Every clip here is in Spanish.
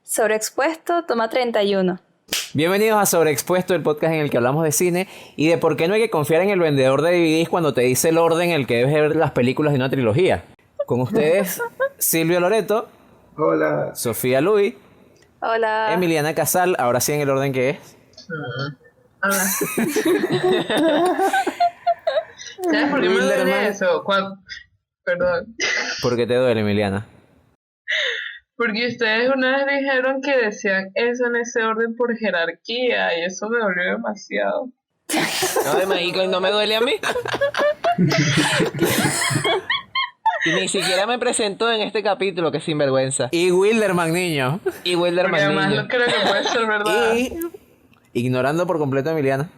Sobreexpuesto, toma 31. Bienvenidos a Sobreexpuesto, el podcast en el que hablamos de cine y de por qué no hay que confiar en el vendedor de DVDs cuando te dice el orden en el que debes ver las películas de una trilogía. Con ustedes, Silvio Loreto. Hola. Sofía Luis. Hola. Emiliana Casal, ahora sí en el orden que es. Hola. ¿Sabes por qué me duele eso? Perdón. ¿Por qué te duele, Emiliana? Porque ustedes una vez dijeron que decían eso en ese orden por jerarquía y eso me dolió demasiado. No, de marico, no me duele a mí. Y ni siquiera me presentó en este capítulo, que sinvergüenza. Y Wilderman, niño. Y Wilderman, porque además niño. no creo que puede ser verdad. Y ignorando por completo a Emiliana.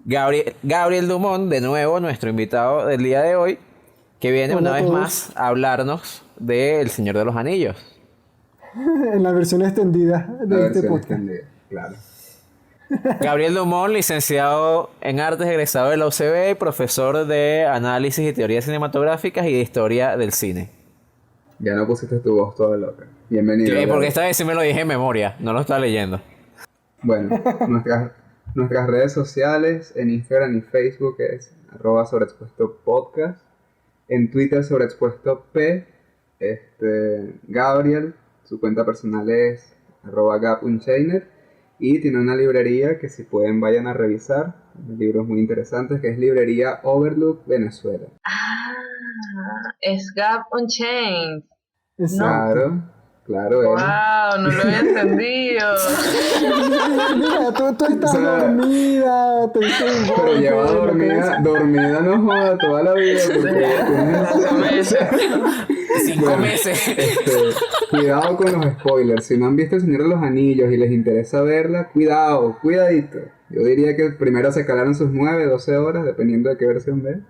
Gabriel Dumont, de nuevo, nuestro invitado del día de hoy, que viene una vez más a hablarnos de El Señor de los Anillos. En la versión extendida de este podcast. Claro. Gabriel Dumont, licenciado en Artes, egresado de la UCB y profesor de Análisis y Teorías Cinematográficas y de Historia del Cine. Ya no pusiste tu voz toda loca. Bienvenido. Sí, porque esta vez sí me lo dije en memoria, no lo estaba leyendo. Bueno, nuestras redes sociales en Instagram y Facebook es @sobreexpuestopodcast. En Twitter sobreexpuestop. Gabriel, su cuenta personal es @gabunchainer. Y tiene una librería que si pueden vayan a revisar, libros muy interesantes, que es Librería Overlook Venezuela. Es Gap Unchained. Claro, claro. Wow, no lo había entendido. Mira, tú estás dormida, te diste un golpe. Pero lleva dormida no joda toda la vida. Porque 5 meses. Cuidado con los spoilers. Si no han visto El Señor de los Anillos y les interesa verla, cuidadito. Yo diría que primero se calaron sus 9, 12 horas, dependiendo de qué versión ven.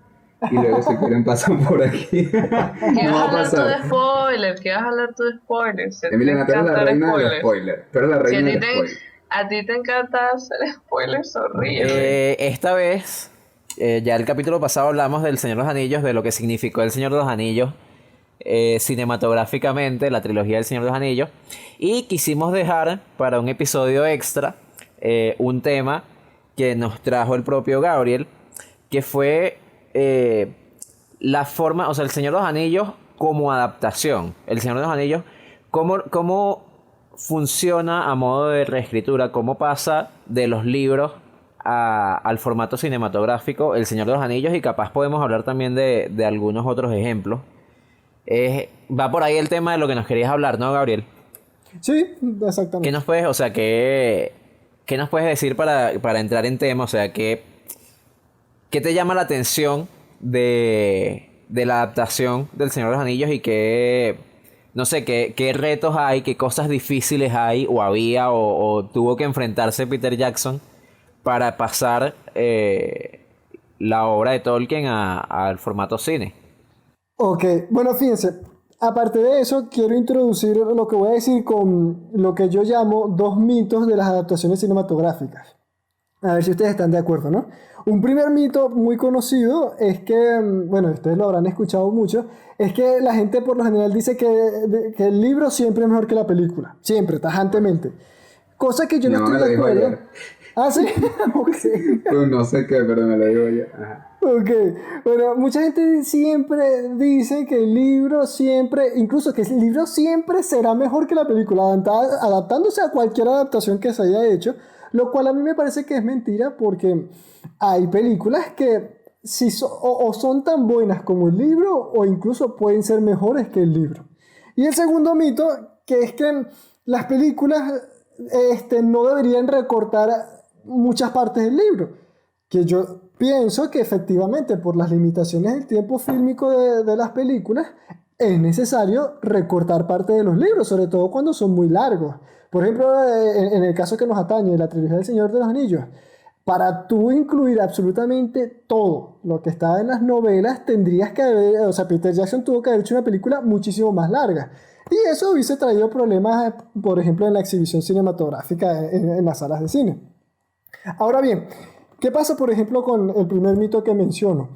Y luego si quieren pasan por aquí. ¿Qué No va a vas a hablar pasar. tú de spoilers? ¿Qué vas a hablar tú de spoilers? Emiliana, tú eres la reina del spoiler. Tú eres la reina del spoiler. A ti te encanta hacer spoilers horribles. Esta vez, ya el capítulo pasado hablamos del Señor de los Anillos, de lo que significó el Señor de los Anillos cinematográficamente, la trilogía del Señor de los Anillos, y quisimos dejar para un episodio extra un tema que nos trajo el propio Gabriel, que fue la forma, o sea, el Señor de los Anillos como adaptación. El Señor de los Anillos, cómo funciona a modo de reescritura, cómo pasa de los libros al formato cinematográfico El Señor de los Anillos, y capaz podemos hablar también de algunos otros ejemplos. Va por ahí el tema de lo que nos querías hablar, ¿no, Gabriel? Sí, exactamente. ¿Qué nos puedes, o sea, qué nos puedes decir para entrar en tema? O sea, ¿qué te llama la atención de la adaptación del Señor de los Anillos y qué retos hay, qué cosas difíciles hay o había o tuvo que enfrentarse Peter Jackson para pasar la obra de Tolkien al formato cine? Ok, bueno, fíjense, aparte de eso, quiero introducir lo que voy a decir con lo que yo llamo 2 mitos de las adaptaciones cinematográficas. A ver si ustedes están de acuerdo, ¿no? Un primer mito muy conocido es que, bueno, ustedes lo habrán escuchado mucho, es que la gente por lo general dice que el libro siempre es mejor que la película. Siempre, tajantemente. Cosa que yo no estoy de acuerdo. Ayer. ¿Ah, sí? Ok. Pues no sé qué, pero me lo digo yo. Ajá. Ok, bueno, mucha gente siempre dice que el libro siempre, incluso que el libro siempre será mejor que la película, adaptándose a cualquier adaptación que se haya hecho, lo cual a mí me parece que es mentira porque hay películas que o son tan buenas como el libro o incluso pueden ser mejores que el libro. Y el segundo mito, que es que las películas no deberían recortar muchas partes del libro, que yo pienso que efectivamente por las limitaciones del tiempo fílmico de las películas es necesario recortar parte de los libros, sobre todo cuando son muy largos. Por ejemplo, en el caso que nos atañe, la trilogía del Señor de los Anillos, para tú incluir absolutamente todo lo que estaba en las novelas, tendrías que Peter Jackson tuvo que haber hecho una película muchísimo más larga. Y eso hubiese traído problemas, por ejemplo, en la exhibición cinematográfica en las salas de cine. Ahora bien, ¿qué pasa, por ejemplo, con el primer mito que menciono?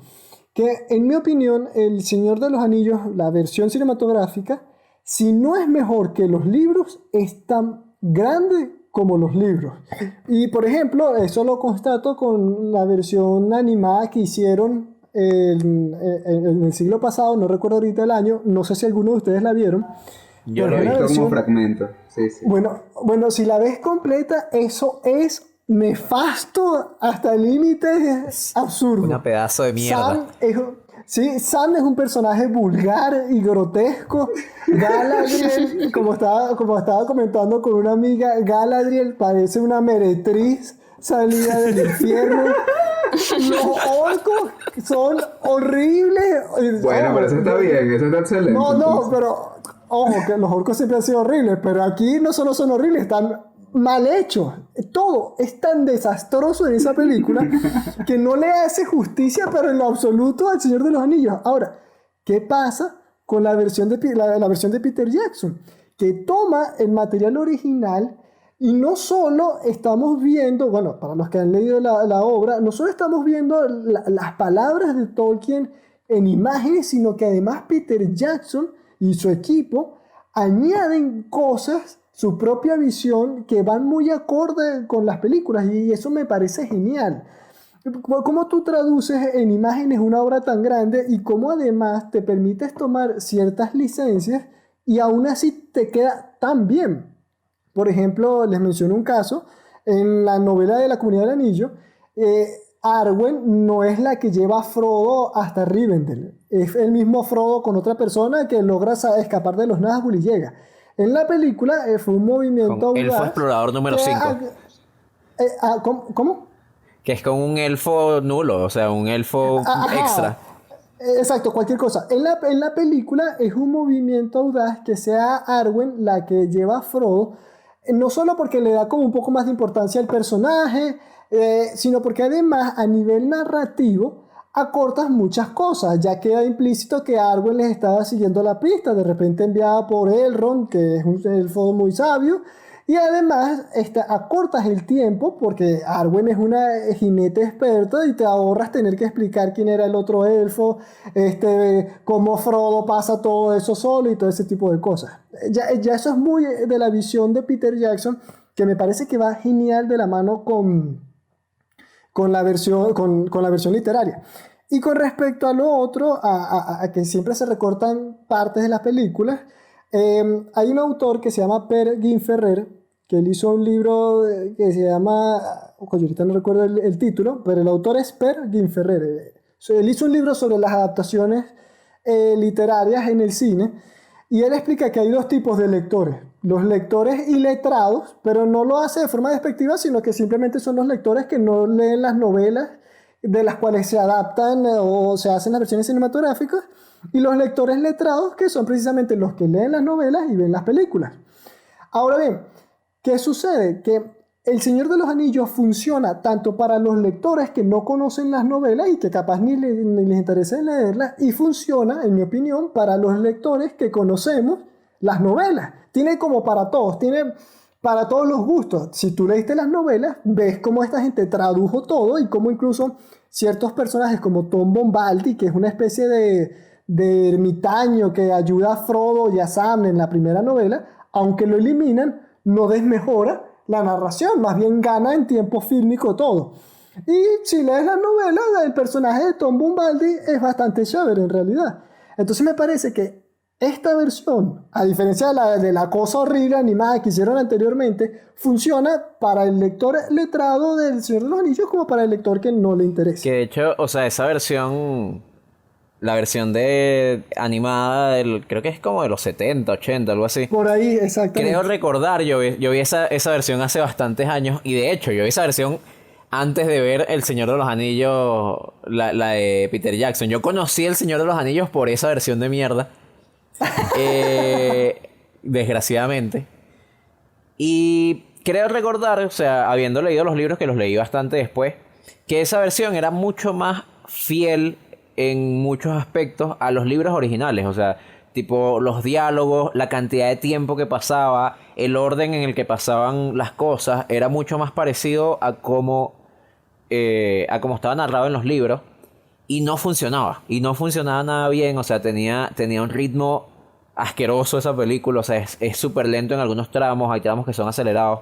que en mi opinión El Señor de los Anillos, la versión cinematográfica, si no es mejor que los libros, es tan grande como los libros. Y por ejemplo, eso lo constato con la versión animada que hicieron en el siglo pasado, no recuerdo ahorita el año, no sé si alguno de ustedes la vieron. Yo Lo lo he he Una visto visto. como versión- fragmentos. Sí, sí. Bueno, si la ves completa, eso es nefasto hasta límites absurdos. Una pedazo de mierda. Sam es un personaje vulgar y grotesco. Galadriel, como estaba comentando con una amiga, Galadriel parece una meretriz salida del infierno. Los orcos son horribles. Bueno, pero eso está bien, eso está excelente. No, entonces. pero ojo, que los orcos siempre han sido horribles, pero aquí no solo son horribles, están mal hechos. Todo es tan desastroso en esa película que no le hace justicia, pero en lo absoluto, al Señor de los Anillos. Ahora, ¿qué pasa con la versión la versión de Peter Jackson? Que toma el material original y no solo estamos viendo, bueno, para los que han leído la obra, no solo estamos viendo las palabras de Tolkien en imágenes, sino que además Peter Jackson y su equipo añaden cosas, su propia visión, que van muy acorde con las películas, y eso me parece genial. ¿Cómo tú traduces en imágenes una obra tan grande y cómo además te permites tomar ciertas licencias y aún así te queda tan bien? Por ejemplo, les menciono un caso, en la novela de La Comunidad del Anillo, Arwen no es la que lleva a Frodo hasta Rivendell, es el mismo Frodo con otra persona que logra escapar de los Nazgûl y llega. En la película fue un movimiento Con elfo audaz explorador número que 5. ¿Cómo? Que es con un elfo nulo, o sea, un elfo Ajá. extra. Exacto, cualquier cosa. En la película es un movimiento audaz que sea Arwen la que lleva a Frodo, no solo porque le da como un poco más de importancia al personaje, sino porque además a nivel narrativo acortas muchas cosas. Ya queda implícito que Arwen les estaba siguiendo la pista, de repente enviada por Elrond, que es un elfo muy sabio. Y además acortas el tiempo porque Arwen es una jinete experta y te ahorras tener que explicar quién era el otro elfo, cómo Frodo pasa todo eso solo y todo ese tipo de cosas. Ya eso es muy de la visión de Peter Jackson, que me parece que va genial de la mano con la versión literaria. Y con respecto a lo otro, a que siempre se recortan partes de las películas, hay un autor que se llama Per Ginferrer, que él hizo un libro que se llama, ahorita no recuerdo el título, pero el autor es Per Ginferrer. Él hizo un libro sobre las adaptaciones literarias en el cine, y él explica que hay dos tipos de lectores: los lectores iletrados, pero no lo hace de forma despectiva, sino que simplemente son los lectores que no leen las novelas de las cuales se adaptan o se hacen las versiones cinematográficas, y los lectores letrados, que son precisamente los que leen las novelas y ven las películas. Ahora bien, ¿qué sucede? Que El Señor de los Anillos funciona tanto para los lectores que no conocen las novelas y que capaz ni les interesa leerlas, y funciona, en mi opinión, para los lectores que conocemos las novelas. Tiene como para todos, tiene para todos los gustos. Si tú leíste las novelas, ves cómo esta gente tradujo todo y cómo incluso ciertos personajes como Tom Bombadil, que es una especie de ermitaño que ayuda a Frodo y a Sam en la primera novela, aunque lo eliminan, no desmejora la narración, más bien gana en tiempo fílmico todo. Y si lees las novelas, el personaje de Tom Bombadil es bastante chévere en realidad. Entonces me parece que esta versión, a diferencia de la cosa horrible animada que hicieron anteriormente, funciona para el lector letrado del Señor de los Anillos como para el lector que no le interesa. Que de hecho, o sea, esa versión, la versión de animada creo que es como de los 70, 80, algo así. Por ahí, exactamente. Creo recordar, yo vi esa versión hace bastantes años, y de hecho yo vi esa versión antes de ver El Señor de los Anillos, la de Peter Jackson. Yo conocí El Señor de los Anillos por esa versión de mierda. Desgraciadamente. Y creo recordar, o sea, habiendo leído los libros, que los leí bastante después, que esa versión era mucho más fiel en muchos aspectos a los libros originales. O sea, tipo los diálogos, la cantidad de tiempo que pasaba, el orden en el que pasaban las cosas, era mucho más parecido a cómo estaba narrado en los libros. y no funcionaba. Y no funcionaba nada bien. O sea, tenía un ritmo asqueroso esa película. O sea, es súper lento en algunos tramos. Hay tramos que son acelerados.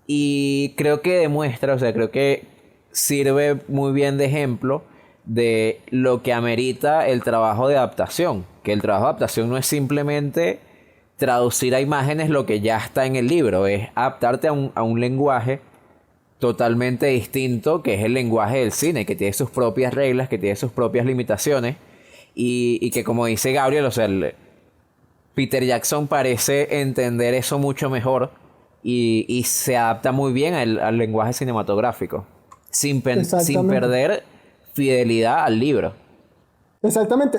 Y creo que demuestra, o sea, creo que sirve muy bien de ejemplo de lo que amerita el trabajo de adaptación. Que el trabajo de adaptación no es simplemente traducir a imágenes lo que ya está en el libro, es adaptarte a un lenguaje totalmente distinto, que es el lenguaje del cine, que tiene sus propias reglas, que tiene sus propias limitaciones, y que como dice Gabriel, o sea, Peter Jackson parece entender eso mucho mejor y se adapta muy bien al lenguaje cinematográfico, sin Exactamente. perder fidelidad al libro. Exactamente.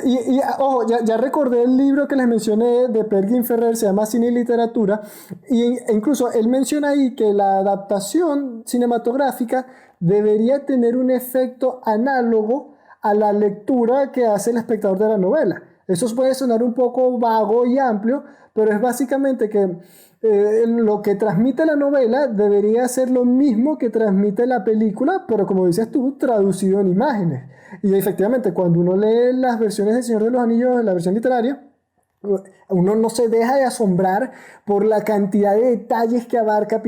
Ojo, ya recordé el libro que les mencioné de Perkin Ferrer, se llama Cine y Literatura, e incluso él menciona ahí que la adaptación cinematográfica debería tener un efecto análogo a la lectura que hace el espectador de la novela. Eso puede sonar un poco vago y amplio, pero es básicamente que lo que transmite la novela debería ser lo mismo que transmite la película, pero como dices tú, traducido en imágenes. Y efectivamente, cuando uno lee las versiones del Señor de los Anillos, la versión literaria, uno no se deja de asombrar por la cantidad de detalles que abarca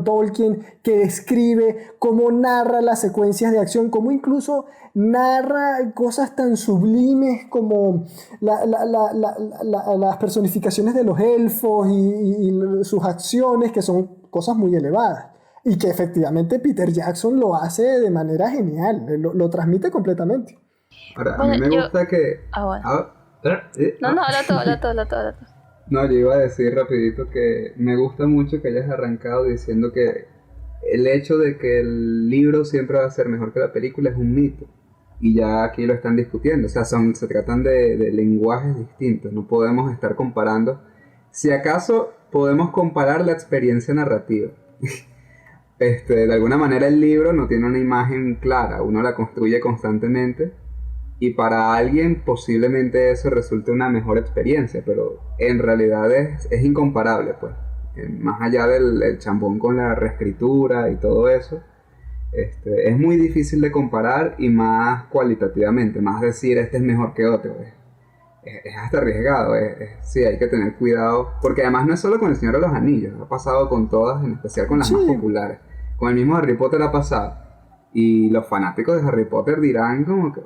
Tolkien, que describe, cómo narra las secuencias de acción, cómo incluso narra cosas tan sublimes como las personificaciones de los elfos y sus acciones, que son cosas muy elevadas. Y que efectivamente Peter Jackson lo hace de manera genial, lo transmite completamente. Ahora, a mí Bueno, me yo... gusta que... Ah, bueno. No, ah. habla todo, habla todo, habla todo, habla todo. No, yo iba a decir rapidito que me gusta mucho que hayas arrancado diciendo que el hecho de que el libro siempre va a ser mejor que la película es un mito. Y ya aquí lo están discutiendo. O sea, se tratan de lenguajes distintos. No podemos estar comparando. Si acaso podemos comparar la experiencia narrativa. De alguna manera el libro no tiene una imagen clara. Uno la construye constantemente. Y para alguien posiblemente eso resulte una mejor experiencia, pero en realidad es incomparable, pues. Más allá del chambón con la reescritura y todo eso, es muy difícil de comparar y más cualitativamente, más decir este es mejor que otro. Es hasta arriesgado, sí, hay que tener cuidado, porque además no es solo con El Señor de los Anillos, ha pasado con todas, en especial con las Sí, más populares. Con el mismo Harry Potter ha pasado. Y los fanáticos de Harry Potter dirán como que...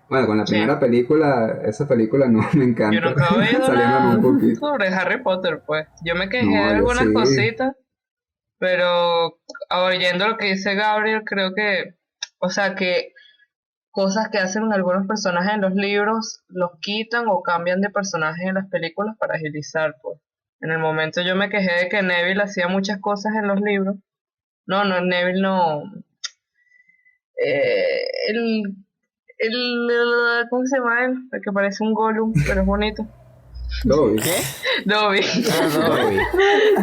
Bueno, con la Sí. primera película, esa película no me Yo encanta. nunca he oído Saliéndome nada un poquito. sobre Harry Potter, pues. Yo me quejé de No, yo algunas sí. cositas, pero oyendo lo que dice Gabriel, creo que, o sea, que cosas que hacen algunos personajes en los libros los quitan o cambian de personajes en las películas para agilizar, pues. En el momento yo me quejé de que Neville hacía muchas cosas en los libros. No, no, Neville no. Eh, el, ¿cómo se llama él? El que parece un Gollum, pero es bonito. Dobby. ¿Qué? Dobby. Ah, no. Dobby.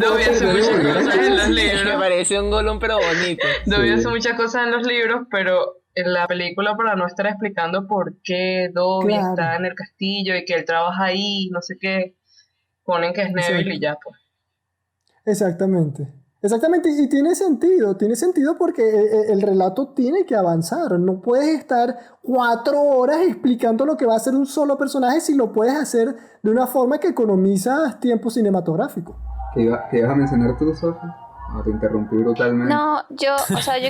Dobby hace muchas cosas en los Me libros. parece un golón pero bonito. Dobby Sí. hace muchas cosas en los libros, pero en la película, para no estar explicando por qué Dobby claro. está en el castillo y que él trabaja ahí, no sé qué, ponen que es Neville y ya, pues. Exactamente. Exactamente, y tiene sentido porque el relato tiene que avanzar. No puedes estar 4 horas explicando lo que va a hacer un solo personaje si lo puedes hacer de una forma que economizas tiempo cinematográfico. ¿Qué ibas a mencionar tú, Sofía? No, te interrumpí brutalmente. No, yo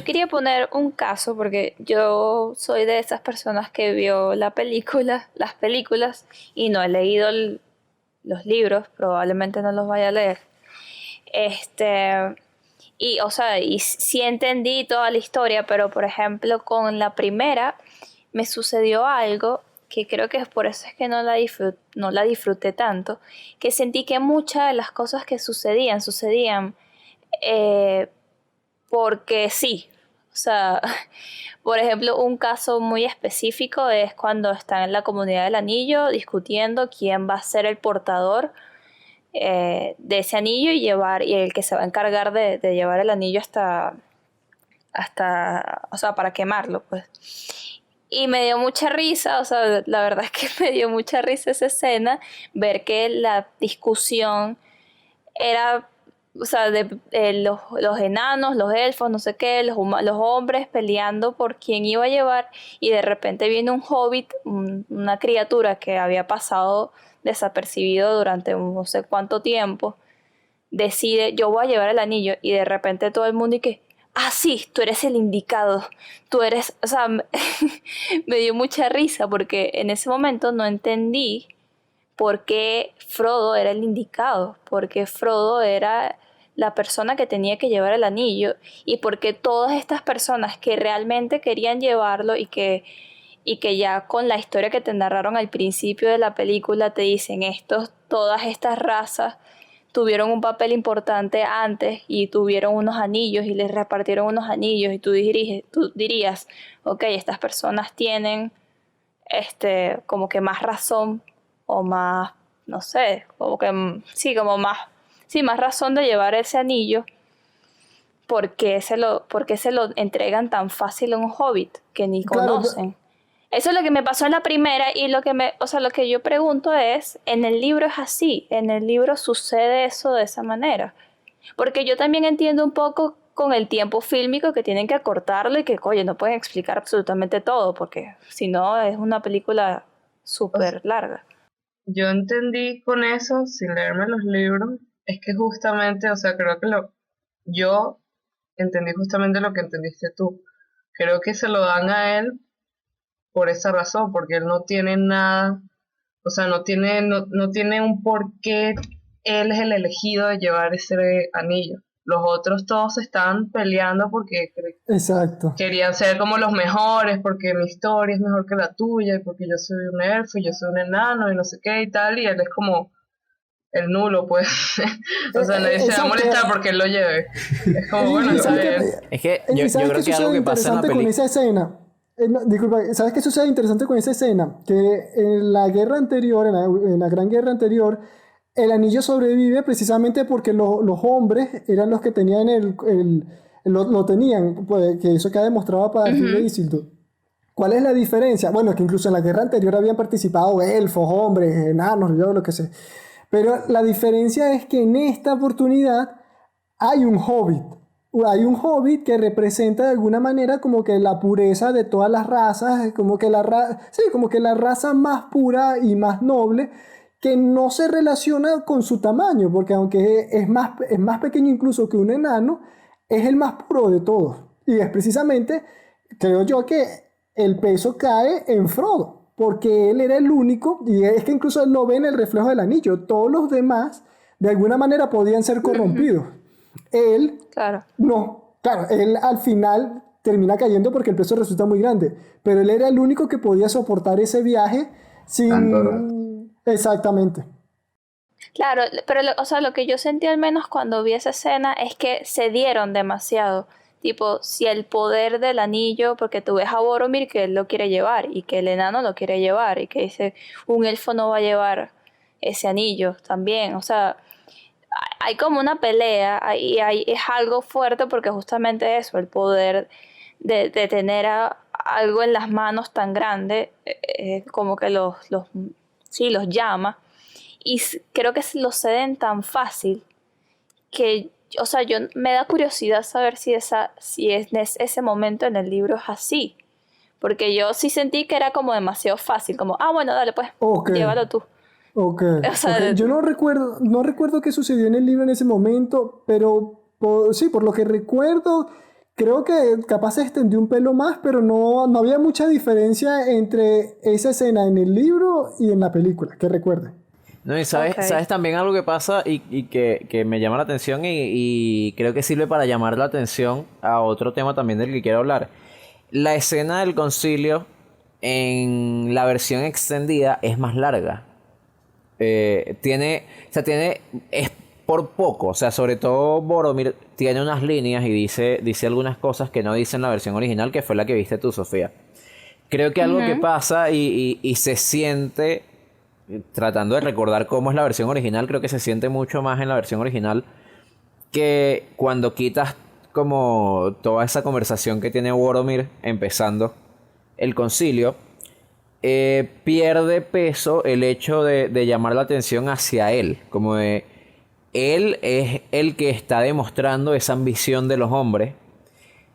quería poner un caso porque yo soy de esas personas que vio las películas y no he leído los libros, probablemente no los vaya a leer. Y sí entendí toda la historia, pero por ejemplo con la primera me sucedió algo que creo que es por eso es que no la disfruté tanto, que sentí que muchas de las cosas que sucedían eh, porque sí. O sea, por ejemplo, un caso muy específico es cuando están en la comunidad del anillo discutiendo quién va a ser el portador de ese anillo y el que se va a encargar de llevar el anillo o sea, para quemarlo, pues. Y me dio mucha risa, o sea, la verdad es que me dio mucha risa esa escena, ver que la discusión era o sea, los enanos, los elfos, no sé qué, los hombres peleando por quién iba a llevar, y de repente viene un hobbit, una criatura que había pasado desapercibido durante no sé cuánto tiempo, decide, yo voy a llevar el anillo, y de repente todo el mundo y que, ah, sí, tú eres el indicado, tú eres, o sea, me dio mucha risa porque en ese momento no entendí por qué Frodo era el indicado, porque Frodo era la persona que tenía que llevar el anillo, y porque todas estas personas que realmente querían llevarlo y que ya con la historia que te narraron al principio de la película te dicen todas estas razas tuvieron un papel importante antes y tuvieron unos anillos y les repartieron unos anillos, y tú dirías, ok, estas personas tienen como que más razón o más, no sé, como que sí, como más, sí, más razón de llevar ese anillo. Porque se lo entregan tan fácil a un hobbit que ni Claro, conocen? Eso es lo que me pasó en la primera, y o sea, lo que yo pregunto es, ¿en el libro es así? ¿En el libro sucede eso de esa manera? Porque yo también entiendo un poco con el tiempo fílmico que tienen que acortarlo y que, oye, no pueden explicar absolutamente todo, porque si no es una película súper larga. Yo entendí con eso, sin leerme los libros, es que justamente, o sea, creo que yo entendí justamente lo que entendiste tú. Creo que se lo dan a él por esa razón, porque él no tiene nada, o sea, no tiene un porqué, él es el elegido de llevar ese anillo. Los otros todos estaban peleando porque exacto. querían ser como los mejores, porque mi historia es mejor que la tuya, y porque yo soy un elfo y yo soy un enano y no sé qué y tal, y él es como el nulo, pues. O sea, nadie se va a Exacto. molestar porque él lo lleve. Es como, bueno, Y está ¿sabes bien. qué? Es que Y yo ¿sabes creo qué que algo sucede que pasa en la interesante con película... esa escena? No, disculpa, ¿sabes qué sucede interesante con esa escena? Que en la guerra anterior, en la Gran Guerra anterior, el anillo sobrevive precisamente porque los hombres eran los que tenían lo tenían, pues, que eso queda demostrado a partir de Ujú. Isildur. ¿Cuál es la diferencia? Bueno, que incluso en la guerra anterior habían participado elfos, hombres, enanos, yo lo que sé. Pero la diferencia es que en esta oportunidad hay un hobbit. Hay un hobbit que representa de alguna manera como que la pureza de todas las razas, como que sí, como que la raza más pura y más noble, que no se relaciona con su tamaño, porque aunque es más pequeño incluso que un enano, es el más puro de todos. Y es precisamente, creo yo, que el peso cae en Frodo, porque él era el único, y es que incluso él lo ve en el reflejo del anillo. Todos los demás, de alguna manera, podían ser corrompidos. Él, Claro. no. Claro, él al final termina cayendo porque el peso resulta muy grande, pero él era el único que podía soportar ese viaje Tanto rato. sin... Exactamente. Claro, pero o sea, lo que yo sentí al menos cuando vi esa escena es que se dieron demasiado. Tipo, si el poder del anillo, porque tú ves a Boromir que él lo quiere llevar y que el enano lo quiere llevar y que dice un elfo no va a llevar ese anillo también. O sea, hay como una pelea y es algo fuerte porque justamente eso, el poder de tener algo en las manos tan grande, como que sí, los llama. Y creo que lo ceden tan fácil que, o sea, yo me da curiosidad saber si ese momento en el libro es así. Porque yo sí sentí que era como demasiado fácil, como, ah, bueno, dale pues, Ok. llévalo tú. Ok, O sea, ok. Yo no recuerdo qué sucedió en el libro en ese momento, pero sí, por lo que recuerdo, creo que capaz se extendió un pelo más, pero no había mucha diferencia entre esa escena en el libro y en la película, que recuerde. No, y sabes, ok. sabes también algo que pasa y que me llama la atención y creo que sirve para llamar la atención a otro tema también del que quiero hablar. La escena del concilio en la versión extendida es más larga. Es por poco, o sea, sobre todo Boromir tiene unas líneas y dice algunas cosas que no dice en la versión original, que fue la que viste tú, Sofía. Creo que algo que Ujú. pasa y se siente, tratando de recordar cómo es la versión original, creo que se siente mucho más en la versión original que cuando quitas como toda esa conversación que tiene Boromir empezando el concilio, pierde peso el hecho de llamar la atención hacia él, como de él es el que está demostrando esa ambición de los hombres.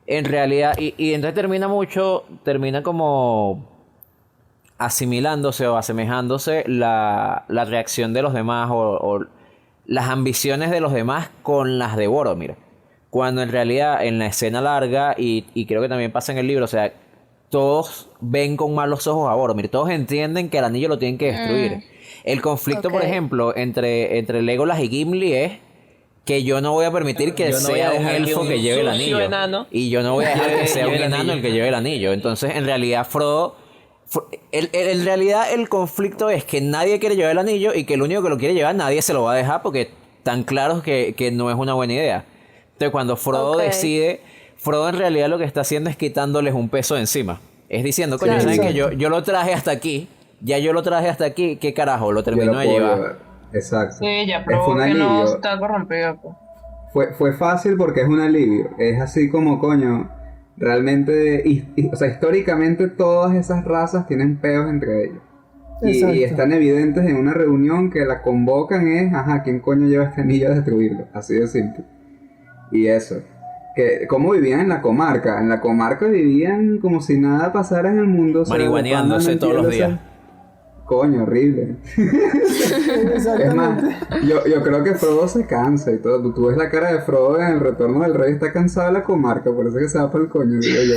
En realidad, y entonces termina como asimilándose o asemejándose la reacción de los demás o las ambiciones de los demás con las de Boromir. Cuando en realidad en la escena larga, y creo que también pasa en el libro, o sea, todos ven con malos ojos a Boromir, todos entienden que el anillo lo tienen que destruir. El conflicto, por ejemplo, entre Legolas y Gimli es que yo no voy a permitir que Yo no voy a sea un dejar que elfo un que lleve el sucio anillo. enano Y yo no voy a dejar que sea un lleve el enano anillo. el que lleve el anillo. Entonces, en realidad, en realidad el conflicto es que nadie quiere llevar el anillo y que el único que lo quiere llevar nadie se lo va a dejar porque tan claro que no es una buena idea. Entonces, cuando Frodo decide, Frodo en realidad lo que está haciendo es quitándoles un peso de encima. Es diciendo, coño, Claro, ¿saben que exacto. yo lo traje hasta aquí? Ya yo lo traje hasta aquí, ¿qué carajo? Lo Yo termino lo de puedo llevar. llevar. Exacto. Sí, ya Fue probó un que no alivio. está corrompido, pues. Fue fácil porque es un alivio. Es así como, coño, realmente, o sea, históricamente todas esas razas tienen peos entre ellos. Exacto. Y están evidentes en una reunión que la convocan es, ajá, ¿quién coño lleva este anillo a destruirlo? Así de simple. Y eso. Que, ¿cómo vivían en la comarca? En la comarca vivían como si nada pasara en el mundo. O sea, Marihuaneándose de pana todos los metiéndose. días. Coño, horrible. Es más, Exactamente. yo creo que Frodo se cansa y todo. Tú ves la cara de Frodo en el retorno del rey, está cansado de la comarca, por eso que se va para el coño, digo yo.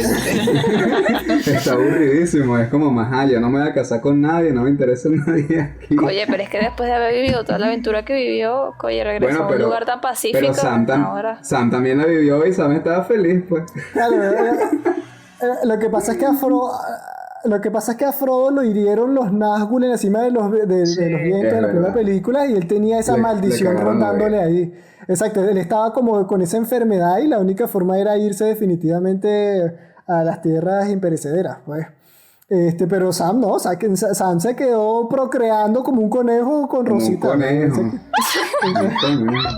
Está aburridísimo, es como más allá, no me voy a casar con nadie, no me interesa nadie aquí. Oye, pero es que después de haber vivido toda la aventura que vivió, oye, regresó a un lugar tan pacífico. pero Ahora. Sam también la vivió y Sam estaba feliz, pues. Claro, lo que pasa es que a Frodo lo hirieron los Nazgûl encima de los vientos es de la verdad. primera película y él tenía esa Le maldición cagaron la rondándole vida. ahí. Exacto, él estaba como con esa enfermedad y la única forma era irse definitivamente a las tierras imperecederas, pues. Pero Sam no, Sam se quedó procreando como un conejo con Como un Rosita. conejo. ¿no? Como un conejo.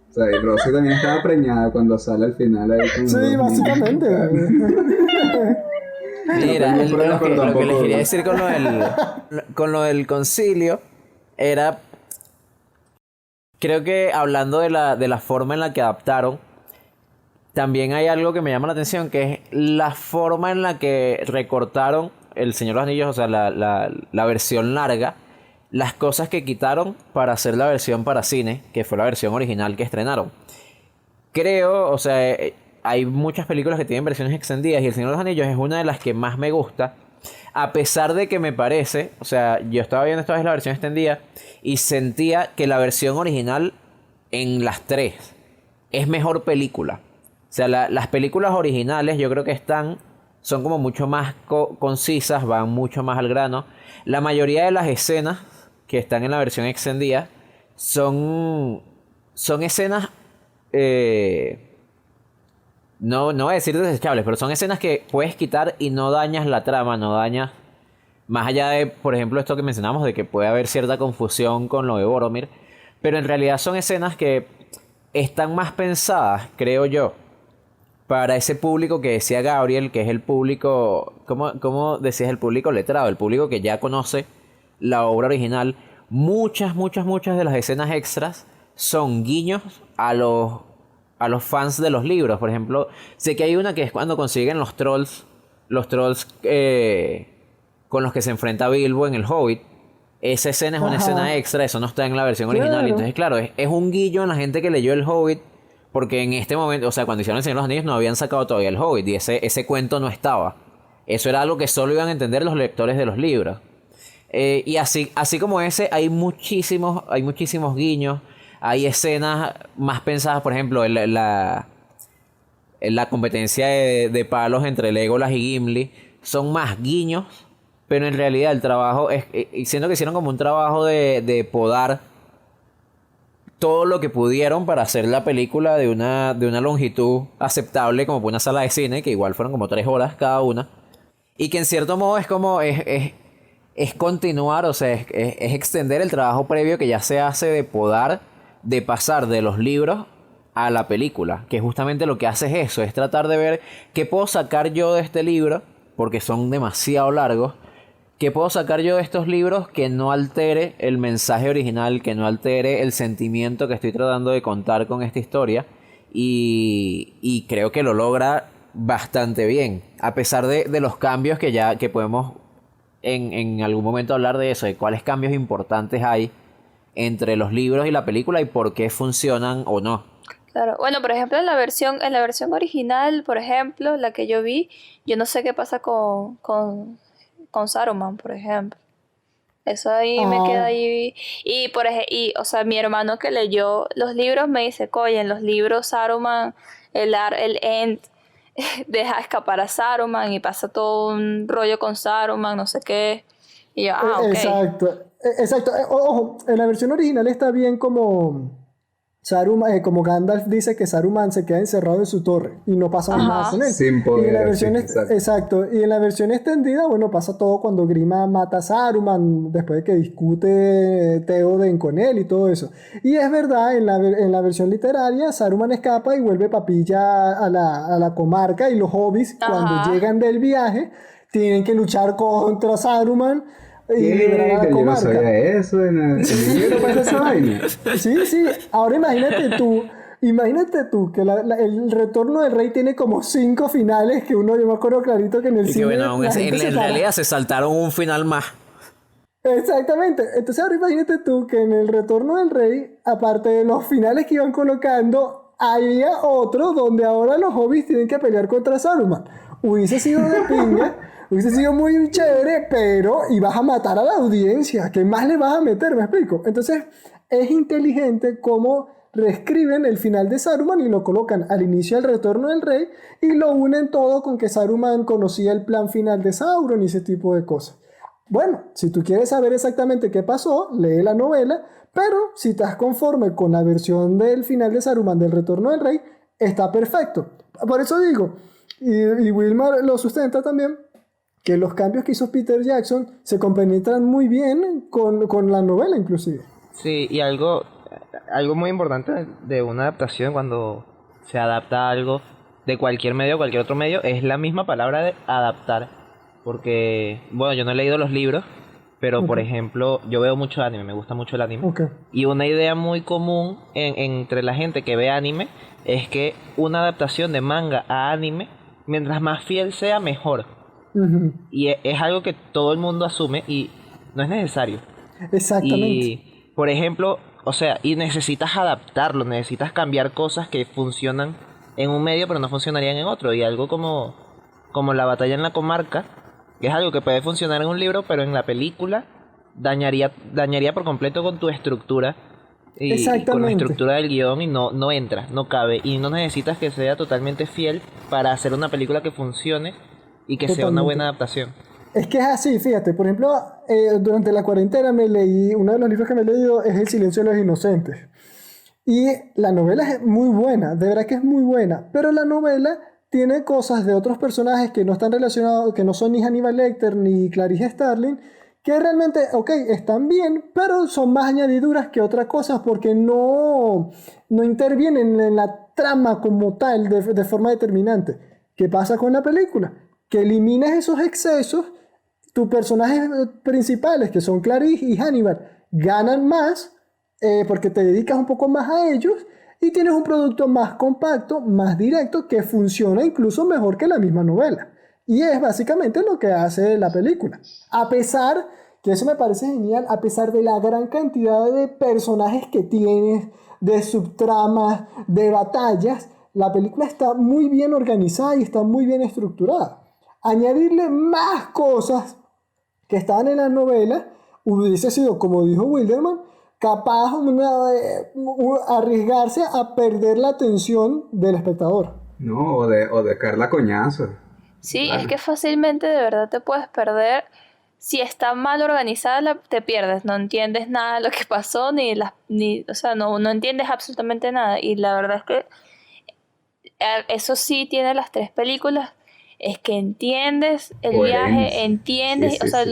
O sea, y Rosy también estaba preñada cuando sale al final ahí con Sí, los básicamente. Mira, No tengo pruebas, pero lo que tampoco les quería dudas. decir con lo del concilio era, creo que hablando de la forma en la que adaptaron, también hay algo que me llama la atención, que es la forma en la que recortaron El Señor de los Anillos, o sea, la versión larga, las cosas que quitaron para hacer la versión para cine, que fue la versión original que estrenaron. Creo, o sea, hay muchas películas que tienen versiones extendidas y El Señor de los Anillos es una de las que más me gusta, a pesar de que me parece, o sea, yo estaba viendo esta vez la versión extendida y sentía que la versión original en las tres es mejor película. O sea, las películas originales yo creo que son como mucho más concisas, van mucho más al grano. La mayoría de las escenas que están en la versión extendida son escenas, no voy a decir desechables, pero son escenas que puedes quitar y no dañas la trama, no dañas, más allá de, por ejemplo, esto que mencionamos de que puede haber cierta confusión con lo de Boromir, pero en realidad son escenas que están más pensadas, creo yo, para ese público que decía Gabriel, que es el público, ¿cómo decías? El público letrado, el público que ya conoce la obra original. Muchas de las escenas extras son guiños a los fans de los libros. Por ejemplo, sé que hay una que es cuando consiguen los trolls con los que se enfrenta Bilbo en El Hobbit. Esa escena es una Ajá. escena extra, eso no está en la versión original. Claro. Entonces, claro, es un guiño en la gente que leyó El Hobbit, porque en este momento, o sea, cuando hicieron El Señor de los Anillos no habían sacado todavía El Hobbit y ese cuento no estaba. Eso era algo que solo iban a entender los lectores de los libros. Y así como ese, hay muchísimos guiños. Hay escenas más pensadas, por ejemplo, en la competencia de palos entre Legolas y Gimli. Son más guiños, pero en realidad el trabajo es... siento que hicieron como un trabajo de podar todo lo que pudieron para hacer la película de una longitud aceptable como para una sala de cine, que igual fueron como 3 horas cada una. Y que en cierto modo es como... Es continuar, o sea, es extender el trabajo previo que ya se hace de podar, de pasar de los libros a la película, que justamente lo que hace es eso, es tratar de ver qué puedo sacar yo de este libro, porque son demasiado largos, ¿qué puedo sacar yo de estos libros que no altere el mensaje original, que no altere el sentimiento que estoy tratando de contar con esta historia? Y creo que lo logra bastante bien, a pesar de los cambios que podemos en algún momento hablar de eso, de cuáles cambios importantes hay entre los libros y la película y por qué funcionan o no. Claro, bueno, por ejemplo, en la versión original, por ejemplo, la que yo vi, yo no sé qué pasa con Saruman, por ejemplo. Eso ahí me queda Ah, ahí. O sea, mi hermano que leyó los libros me dice, oye, en los libros Saruman, el Ent deja escapar a Saruman y pasa todo un rollo con Saruman, no sé qué. Y yo, ok. exacto, exacto. Ojo, en la versión original está bien como Saruman, como Gandalf dice que Saruman se queda encerrado en su torre y no pasa más nada Ajá. con él. Sin Y en la poder, sí, versión, exacto. exacto, y en la versión extendida, bueno, pasa todo cuando Grima mata a Saruman después de que discute Theoden con él y todo eso. Y es verdad, en la versión literaria, Saruman escapa y vuelve papilla a la comarca y los hobbits, cuando Ajá. llegan del viaje, tienen que luchar contra Saruman y liberar ¿Qué? a la Que yo no comarca. sabía eso. En el libro pasa esa vaina. Sí, sí. Ahora imagínate tú que el retorno del rey tiene como 5 finales que yo me acuerdo clarito que en el Y que cine bueno, la gente se en para. realidad se saltaron un final más. Exactamente. Entonces ahora imagínate tú que en el retorno del rey, aparte de los finales que iban colocando, había otro donde ahora los hobbits tienen que pelear contra Saruman. Hubiese sido de pinga, hubiese sido muy chévere, pero ibas a matar a la audiencia. ¿Qué más le vas a meter? ¿Me explico? Entonces es inteligente cómo reescriben el final de Saruman y lo colocan al inicio del retorno del rey y lo unen todo con que Saruman conocía el plan final de Sauron y ese tipo de cosas. Bueno, si tú quieres saber exactamente qué pasó, lee la novela, pero si estás conforme con la versión del final de Saruman del Retorno del Rey, está perfecto. Por eso digo, y Wilmar lo sustenta también, que los cambios que hizo Peter Jackson se compenetran muy bien con la novela inclusive. Sí, y algo muy importante de una adaptación cuando se adapta algo de cualquier medio a cualquier otro medio es la misma palabra de adaptar. Porque, bueno, yo no he leído los libros, pero por Ok, ejemplo, yo veo mucho anime, me gusta mucho el anime. ok. Y una idea muy común entre la gente que ve anime es que una adaptación de manga a anime, mientras más fiel sea, mejor. Ujú. Y es algo que todo el mundo asume y no es necesario. Exactamente. Y, por ejemplo, o sea, y necesitas adaptarlo, necesitas cambiar cosas que funcionan en un medio pero no funcionarían en otro. Y algo como la batalla en la comarca, que es algo que puede funcionar en un libro, pero en la película dañaría por completo con tu estructura y con la Exactamente. estructura del guión y no entra, no cabe. Y no necesitas que sea totalmente fiel para hacer una película que funcione y que sea una Totalmente. buena adaptación. Es que es así, fíjate, por ejemplo, durante la cuarentena uno de los libros que me he leído es El silencio de los inocentes. Y la novela es muy buena, de verdad que es muy buena, pero la novela tiene cosas de otros personajes que no están relacionados, que no son ni Hannibal Lecter ni Clarice Starling, que realmente, ok, están bien, pero son más añadiduras que otras cosas porque no intervienen en la trama como tal de forma determinante. ¿Qué pasa con la película? Que eliminas esos excesos, tus personajes principales, que son Clarice y Hannibal, ganan más porque te dedicas un poco más a ellos y tienes un producto más compacto, más directo, que funciona incluso mejor que la misma novela. Y es básicamente lo que hace la película. A pesar, que eso me parece genial, a pesar de la gran cantidad de personajes que tienes, de subtramas, de batallas, la película está muy bien organizada y está muy bien estructurada. Añadirle más cosas que estaban en la novela hubiese sido, como dijo Wilderman, capaz arriesgarse a perder la atención del espectador. No, o de caerla a coñazo. Sí, es Claro. que fácilmente de verdad te puedes perder. Si está mal organizada, te pierdes. No entiendes nada de lo que pasó, o sea, no entiendes absolutamente nada. Y la verdad es que eso sí tiene las tres películas. Es que entiendes el viaje, Coherencia. Sí, entiendes, o sí, sea, sí.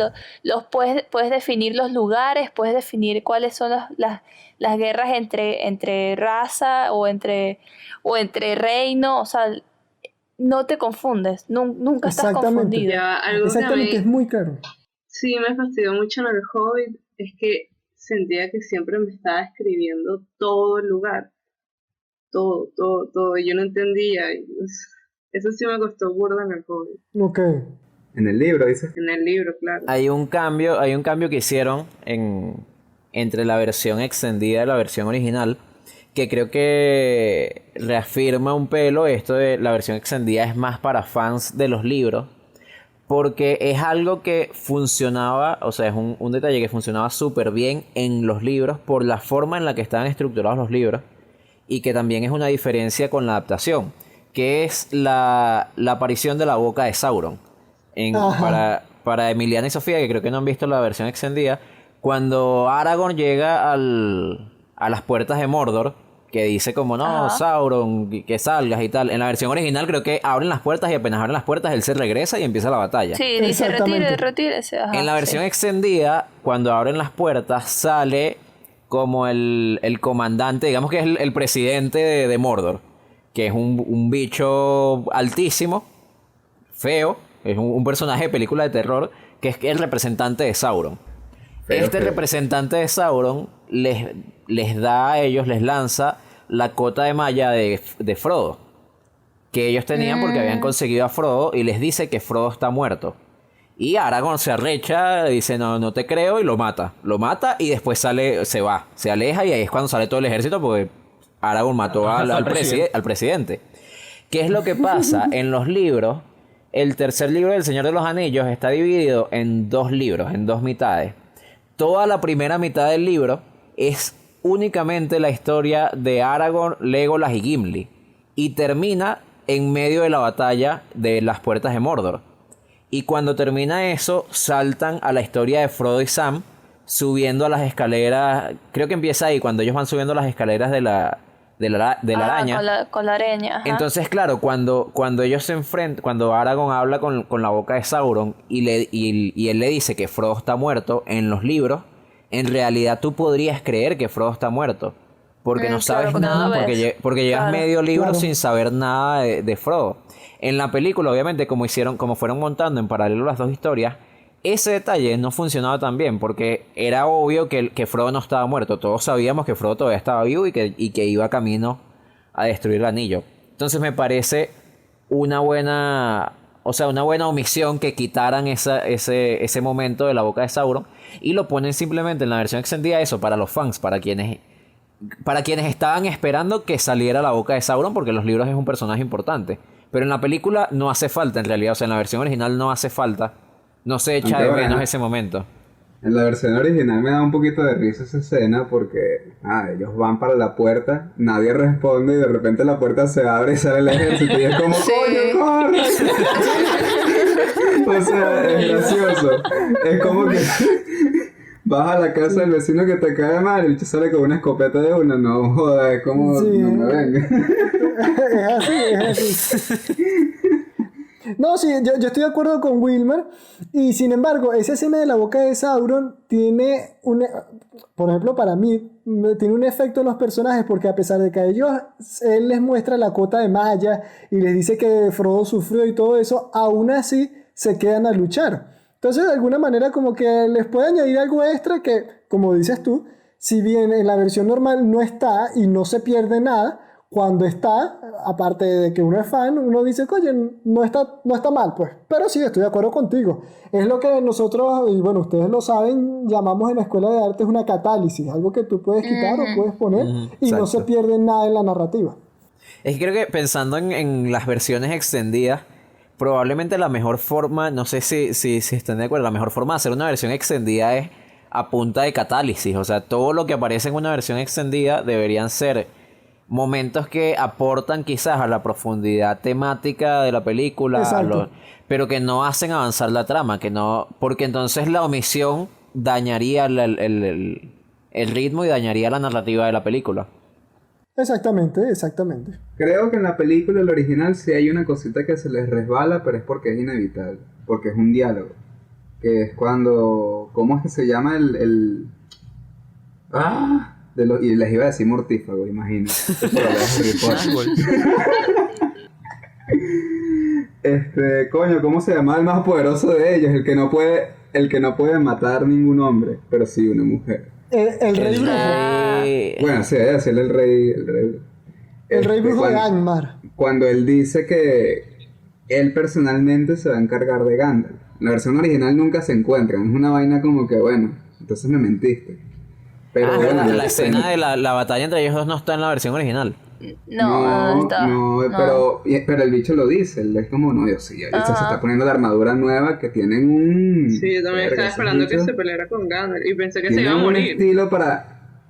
puedes definir los lugares, puedes definir cuáles son las guerras entre raza o entre reino, o sea, no te confundes, nunca estás Exactamente. confundido. Ya, algo que a Exactamente, es mí, muy claro. Sí, me fastidió mucho en el Hobbit, es que sentía que siempre me estaba escribiendo todo el lugar, todo, y yo no entendía, y, eso sí me costó burda en el Hobbit, Ok. En el libro, dices. en el libro, claro. Hay un cambio que hicieron entre la versión extendida y la versión original, que creo que reafirma un pelo esto de la versión extendida es más para fans de los libros, porque es algo que funcionaba, o sea, es un detalle que funcionaba súper bien en los libros por la forma en la que estaban estructurados los libros, y que también es una diferencia con la adaptación, que es la aparición de la boca de Sauron. Ajá. Para Emiliana y Sofía, que creo que no han visto la versión extendida, cuando Aragorn llega a las puertas de Mordor, que dice como no, Ajá. Sauron, que salgas y tal. En la versión original creo que abren las puertas y apenas abren las puertas él se regresa y empieza la batalla. Sí, dice Exactamente. retírese. Ajá, En la versión sí. extendida, cuando abren las puertas, sale como el comandante, digamos que es el presidente de Mordor, que es un bicho altísimo, feo, es un personaje de película de terror, que es el representante de Sauron. Feo, Este feo. representante de Sauron les da a ellos, les lanza la cota de malla de Frodo, que ellos tenían porque habían conseguido a Frodo, y les dice que Frodo está muerto. Y Aragorn se arrecha, dice no te creo, y lo mata. Lo mata y después se va, se aleja, y ahí es cuando sale todo el ejército porque Aragorn mató al presidente. ¿Qué es lo que pasa? En los libros, el tercer libro del Señor de los Anillos está dividido en dos libros, en dos mitades. Toda la primera mitad del libro es únicamente la historia de Aragorn, Legolas y Gimli, y termina en medio de la batalla de las puertas de Mordor. Y cuando termina eso, saltan a la historia de Frodo y Sam subiendo a las escaleras. Creo que empieza ahí, cuando ellos van subiendo las escaleras de la araña. Con la araña. Ajá. Entonces, claro, cuando ellos se enfrentan, cuando Aragorn habla con la boca de Sauron y él le dice que Frodo está muerto en los libros, en realidad tú podrías creer que Frodo está muerto. Porque no Claro, sabes porque no nada, lo ves. porque llevas Claro. medio libro Claro. sin saber nada de Frodo. En la película, obviamente, como fueron montando en paralelo las dos historias, ese detalle no funcionaba tan bien, porque era obvio que Frodo no estaba muerto. Todos sabíamos que Frodo todavía estaba vivo y que iba camino a destruir el anillo. Entonces me parece una buena omisión que quitaran ese momento de la boca de Sauron y lo ponen simplemente en la versión extendida, eso, para los fans, para quienes estaban esperando que saliera la boca de Sauron, porque en los libros es un personaje importante. Pero en la película no hace falta, en realidad. O sea, en la versión original no hace falta. No se echa Aunque de bueno, menos ese momento. En la versión original me da un poquito de risa esa escena porque ellos van para la puerta, nadie responde y de repente la puerta se abre y sale el ejército y es como Sí. ¡coño, corre! O sea, es gracioso. Es como que vas a la casa del vecino que te cae mal y el bicho sale con una escopeta de una, no joda, es como Sí. no me venga. Es así. No, sí, yo estoy de acuerdo con Wilmer. Y sin embargo, esa escena de la boca de Sauron tiene por ejemplo, para mí, tiene un efecto en los personajes, porque a pesar de que él les muestra la cota de malla y les dice que Frodo sufrió y todo eso, aún así se quedan a luchar. Entonces, de alguna manera, como que les puede añadir algo extra que, como dices tú, si bien en la versión normal no está y no se pierde nada, cuando está, aparte de que uno es fan, uno dice, oye, no está mal, pues. Pero sí, estoy de acuerdo contigo. Es lo que nosotros, y bueno, ustedes lo saben, llamamos en la escuela de arte una catálisis, algo que tú puedes quitar o puedes poner y no se Exacto. pierde nada en la narrativa. Es que creo que pensando en las versiones extendidas, probablemente la mejor forma, no sé si están de acuerdo, la mejor forma de hacer una versión extendida es a punta de catálisis. O sea, todo lo que aparece en una versión extendida deberían ser momentos que aportan quizás a la profundidad temática de la película, Exacto. pero que no hacen avanzar la trama, porque entonces la omisión dañaría el ritmo y dañaría la narrativa de la película. Exactamente. Creo que en la película, el original, sí hay una cosita que se les resbala, pero es porque es inevitable, porque es un diálogo. Que es cuando... ¿Cómo es que se llama y les iba a decir mortífago, imagínate. Coño, ¿cómo se llama el más poderoso de ellos? El que no puede el que no puede matar ningún hombre, pero sí una mujer. El rey brujo. Bueno, sí, debe ser el rey. El rey brujo de cuando, Angmar. cuando él dice que él personalmente se va a encargar de Gandalf. La versión original nunca se encuentran. Es una vaina como que, bueno, entonces me mentiste. Pero bueno, la escena de la batalla entre ellos dos no está en la versión original. No está. No, No. pero el bicho lo dice. Él es como, no, Dios sí. Ahorita se Ajá. está poniendo la armadura nueva que tienen un. Sí, yo también Verga, estaba esos esperando que bichos se peleara con Gandalf y pensé que se tienen iba a un morir. estilo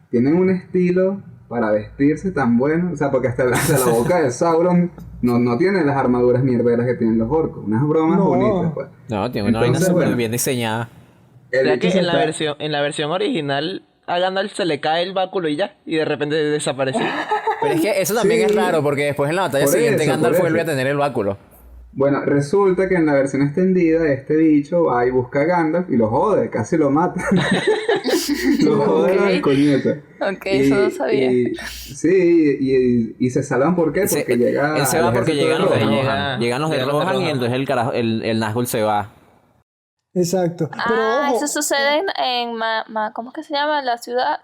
tienen un estilo para vestirse tan bueno. O sea, porque hasta la boca de Sauron no tiene las armaduras mierderas que tienen los orcos. Unas bromas No. bonitas, pues. No, tiene una vaina Entonces, súper bueno, bien diseñada. el O sea bicho que se en la está- versión original a Gandalf se le cae el báculo y ya, y de repente desapareció. Pero es que eso también Sí. es raro, porque después en la batalla Por siguiente eso, Gandalf por vuelve a eso. tener el báculo. Bueno, resulta que en la versión extendida este bicho va y busca a Gandalf y lo jode, casi lo mata. Lo jode Ok. al coñete. Ok, eso no sabía. Y se salvan, ¿por qué? Porque llega Él se el va porque ejército llegan los de Rohan. Rohan. Llegan los de Rohan y entonces el Nazgûl se va. Exacto. Pero ojo, Eso sucede en ¿cómo es que se llama la ciudad?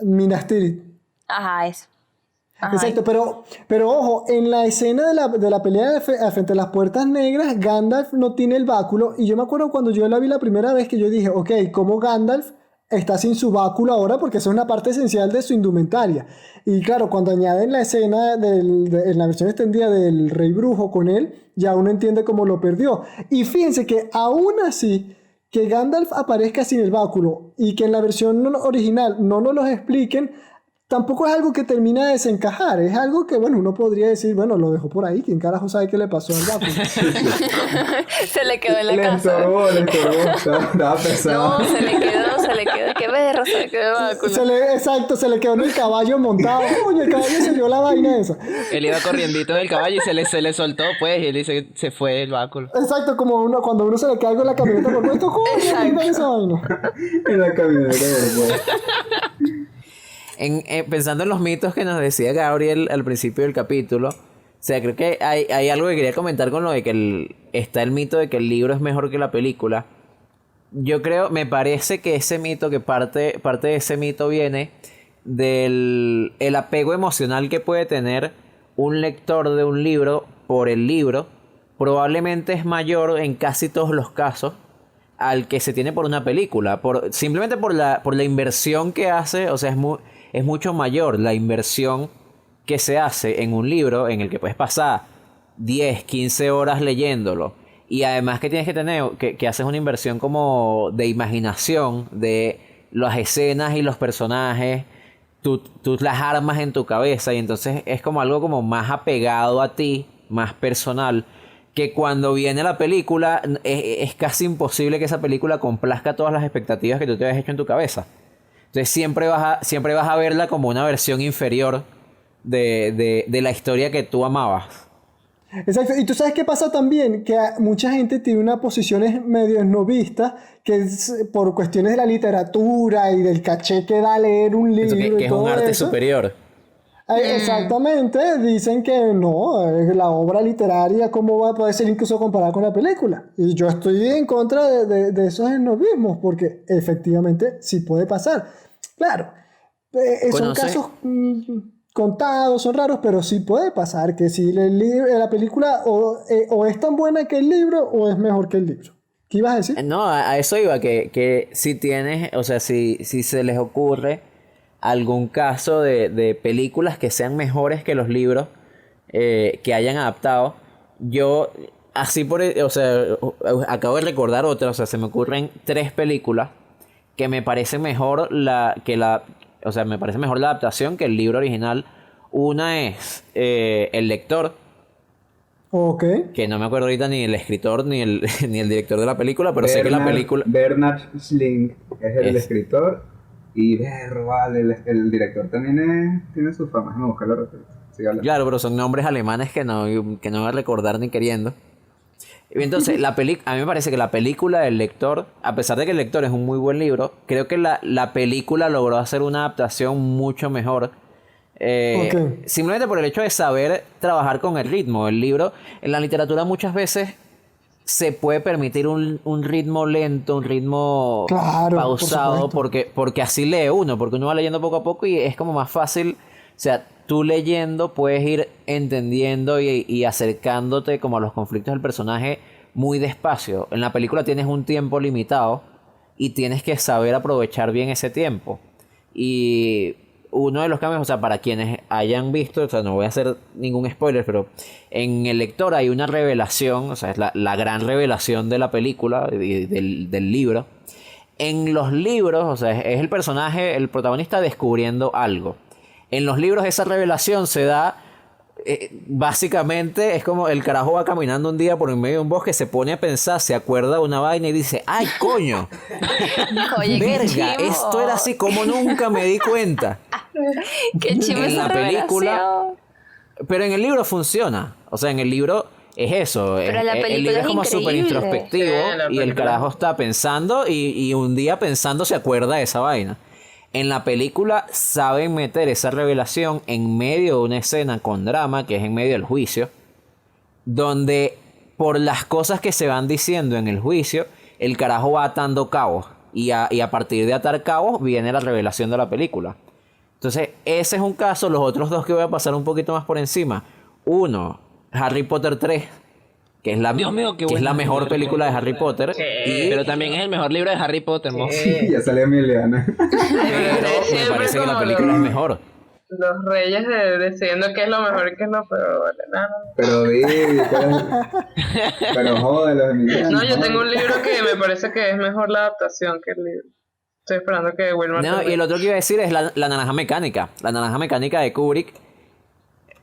Minas Tirith. Ajá, eso. Ajá. Exacto, pero ojo, en la escena de la pelea frente a las puertas negras, Gandalf no tiene el báculo. Y yo me acuerdo cuando yo la vi la primera vez que yo dije, ok, ¿cómo Gandalf está sin su báculo ahora? Porque eso es una parte esencial de su indumentaria. Y claro, cuando añaden la escena en la versión extendida del Rey Brujo con él, ya uno entiende cómo lo perdió. Y fíjense que aún así, que Gandalf aparezca sin el báculo y que en la versión original no nos los expliquen, tampoco es algo que termina de desencajar. Es algo que, bueno, uno podría decir, bueno, lo dejó por ahí. ¿Quién carajo sabe qué le pasó al báculo? Se le quedó en la Le casa. estorbó, estaba pesado. No, se le quedó. Qué berro, se le quedó el báculo. Exacto, se le quedó en el caballo montado. Uy, el caballo se dio la vaina esa. Él iba corriendito del caballo y se le soltó, pues, y él dice que se fue el báculo. Exacto, como cuando uno se le cae algo en la camioneta por puesto, coño, Exacto. mira esa vaina. En la camioneta, después. Pensando en los mitos que nos decía Gabriel al principio del capítulo, o sea, creo que hay algo que quería comentar con lo de que está el mito de que el libro es mejor que la película. Yo creo, me parece que ese mito, que parte de ese mito viene del el apego emocional que puede tener un lector de un libro por el libro. Probablemente es mayor en casi todos los casos al que se tiene por una película, simplemente por la inversión que hace. O sea, es mucho mayor la inversión que se hace en un libro en el que puedes pasar 10, 15 horas leyéndolo, y además que tienes que tener, que haces una inversión como de imaginación de las escenas y los personajes. Tú las armas en tu cabeza, y entonces es como algo como más apegado a ti, más personal, que cuando viene la película es casi imposible que esa película complazca todas las expectativas que tú te habías hecho en tu cabeza. Entonces siempre vas a verla como una versión inferior de la historia que tú amabas. Exacto, y tú sabes qué pasa también, que mucha gente tiene una posiciones medio esnovistas, que es por cuestiones de la literatura y del caché que da leer un libro Eso que y es un todo arte eso. superior. Exactamente, dicen que no, la obra literaria, ¿cómo va a poder ser incluso comparada con la película? Y yo estoy en contra de esos esnovismos, porque efectivamente sí puede pasar. Claro, son Bueno, sí. casos contados, son raros, pero sí puede pasar que si la película o es tan buena que el libro o es mejor que el libro. ¿Qué ibas a decir? No, a eso iba, que si tienes, o sea, si se les ocurre algún caso de películas que sean mejores que los libros que hayan adaptado, yo así o sea, acabo de recordar otra. O sea, se me ocurren 3 películas que me parece mejor o sea, me parece mejor la adaptación que el libro original. Una es El Lector, Ok. que no me acuerdo ahorita ni el escritor ni el director de la película, pero sé que la película... Bernard Schling es el Es. escritor. Y vale, el director también tiene su fama. Déjame buscarlo rápido. Sigue hablando. Claro, pero son nombres alemanes que no voy a recordar ni queriendo. Y entonces, a mí me parece que la película del Lector, a pesar de que El Lector es un muy buen libro, creo que la película logró hacer una adaptación mucho mejor. Ok. Simplemente por el hecho de saber trabajar con el ritmo. El libro, en la literatura muchas veces se puede permitir un ritmo lento, un ritmo Claro, por pausado, supuesto. porque así lee uno, porque uno va leyendo poco a poco y es como más fácil. O sea, tú leyendo puedes ir entendiendo y acercándote como a los conflictos del personaje muy despacio. En la película tienes un tiempo limitado y tienes que saber aprovechar bien ese tiempo. Y uno de los cambios, o sea, para quienes hayan visto, o sea, no voy a hacer ningún spoiler, pero en El Lector hay una revelación, o sea, es la gran revelación de la película y del libro. En los libros, o sea, es el personaje, el protagonista descubriendo algo. En los libros esa revelación se da, básicamente es como el carajo va caminando un día por en medio de un bosque, se pone a pensar, se acuerda de una vaina y dice, ¡ay, coño! Oye, qué Verga, chivo. esto era así, como nunca me di cuenta. Qué chivo En esa la película, revelación. pero en el libro funciona. O sea, en el libro es eso. Pero la el película libro es es como súper increíble. introspectivo Sí, la y el película. carajo está pensando y un día pensando se acuerda de esa vaina. En la película saben meter esa revelación en medio de una escena con drama, que es en medio del juicio, donde por las cosas que se van diciendo en el juicio, el carajo va atando cabos. Y a partir de atar cabos viene la revelación de la película. Entonces, ese es un caso. Los otros dos que voy a pasar un poquito más por encima. Uno, Harry Potter 3, que es la, Dios mío, qué que es la buena mejor película. película de Harry Potter. Y Pero también es el mejor libro de Harry Potter, mo. Ya sale Emiliana. pero me Siempre parece que la como película es mejor. Los reyes decidiendo qué es lo mejor y qué es lo peor, vale, nada. Pero pero joder, los Emilianos. No, yo tengo un libro que me parece que es mejor la adaptación que el libro. Estoy esperando que Wilmer No, y termine. el otro que iba a decir es la naranja mecánica. La naranja mecánica de Kubrick.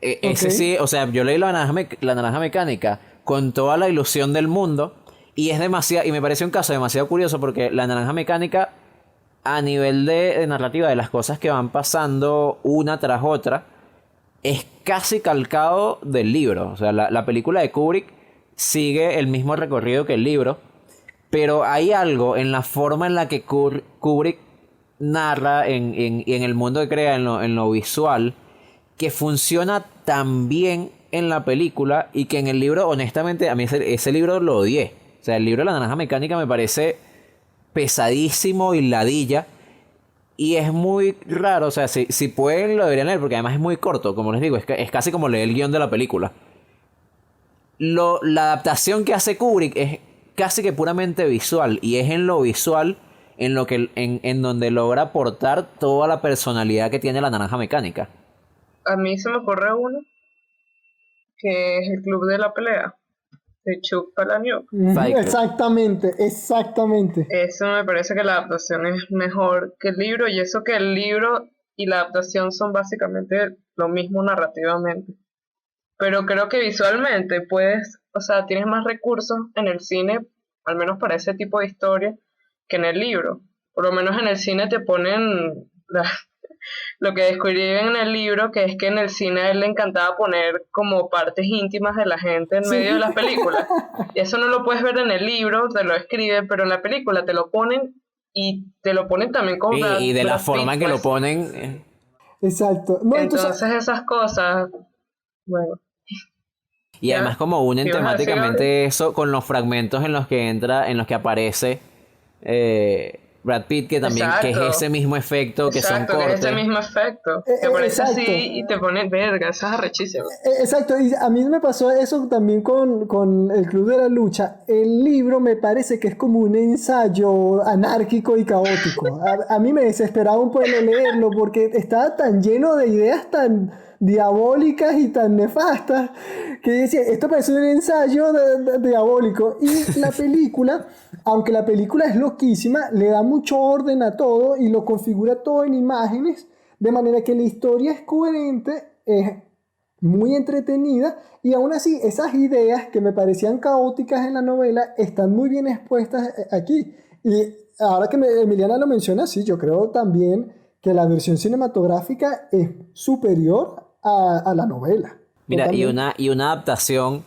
Ese Ok. sí, o sea, yo leí la naranja mecánica con toda la ilusión del mundo. Y es demasiado, y me parece un caso demasiado curioso porque la naranja mecánica, a nivel de narrativa de las cosas que van pasando una tras otra, es casi calcado del libro. O sea, la película de Kubrick sigue el mismo recorrido que el libro. Pero hay algo en la forma en la que Kubrick narra y en el mundo que crea, en lo visual, que funciona tan bien en la película y que en el libro, honestamente, a mí ese libro lo odié. O sea, el libro de la naranja mecánica me parece pesadísimo y ladilla. Y es muy raro, o sea, si pueden lo deberían leer porque además es muy corto, como les digo, es casi como leer el guión de la película. La adaptación que hace Kubrick es casi que puramente visual y es en lo visual en donde logra aportar toda la personalidad que tiene la naranja mecánica. A mí se me ocurre uno que es el Club de la Pelea de Chuck Palahniuk. Fight Club. Exactamente, exactamente. Eso me parece que la adaptación es mejor que el libro, y eso que el libro y la adaptación son básicamente lo mismo narrativamente. Pero creo que visualmente puedes, o sea, tienes más recursos en el cine, al menos para ese tipo de historia, que en el libro. Por lo menos en el cine te ponen lo que descubrí en el libro, que es que en el cine a él le encantaba poner como partes íntimas de la gente en Sí. medio de las películas. Y eso no lo puedes ver en el libro, te lo escriben, pero en la película te lo ponen y te lo ponen también con Y de la Brad Pitt, forma en que pues. lo ponen. Exacto. No, entonces, Entonces esas cosas, bueno. Y Ya. además como unen ¿Qué ibas a decir, temáticamente eso con los fragmentos en los que entra, en los que aparece Brad Pitt, que también, que es Exacto. ese mismo efecto, que son Exacto, que es cortes. ese mismo efecto. Te pones exacto. así y te pones verga, eso es arrechísimo. Exacto, y a mí me pasó eso también con el Club de la Lucha. El libro me parece que es como un ensayo anárquico y caótico. A mí me desesperaba un poco leerlo porque estaba tan lleno de ideas tan diabólicas y tan nefastas que decía, esto parece un ensayo diabólico. Y la película, aunque la película es loquísima, le da mucho orden a todo y lo configura todo en imágenes, de manera que la historia es coherente, es muy entretenida, y aún así esas ideas que me parecían caóticas en la novela están muy bien expuestas aquí. Y ahora que Emiliana lo menciona, sí, yo creo también que la versión cinematográfica es superior a la novela. Mira, Totalmente. y una adaptación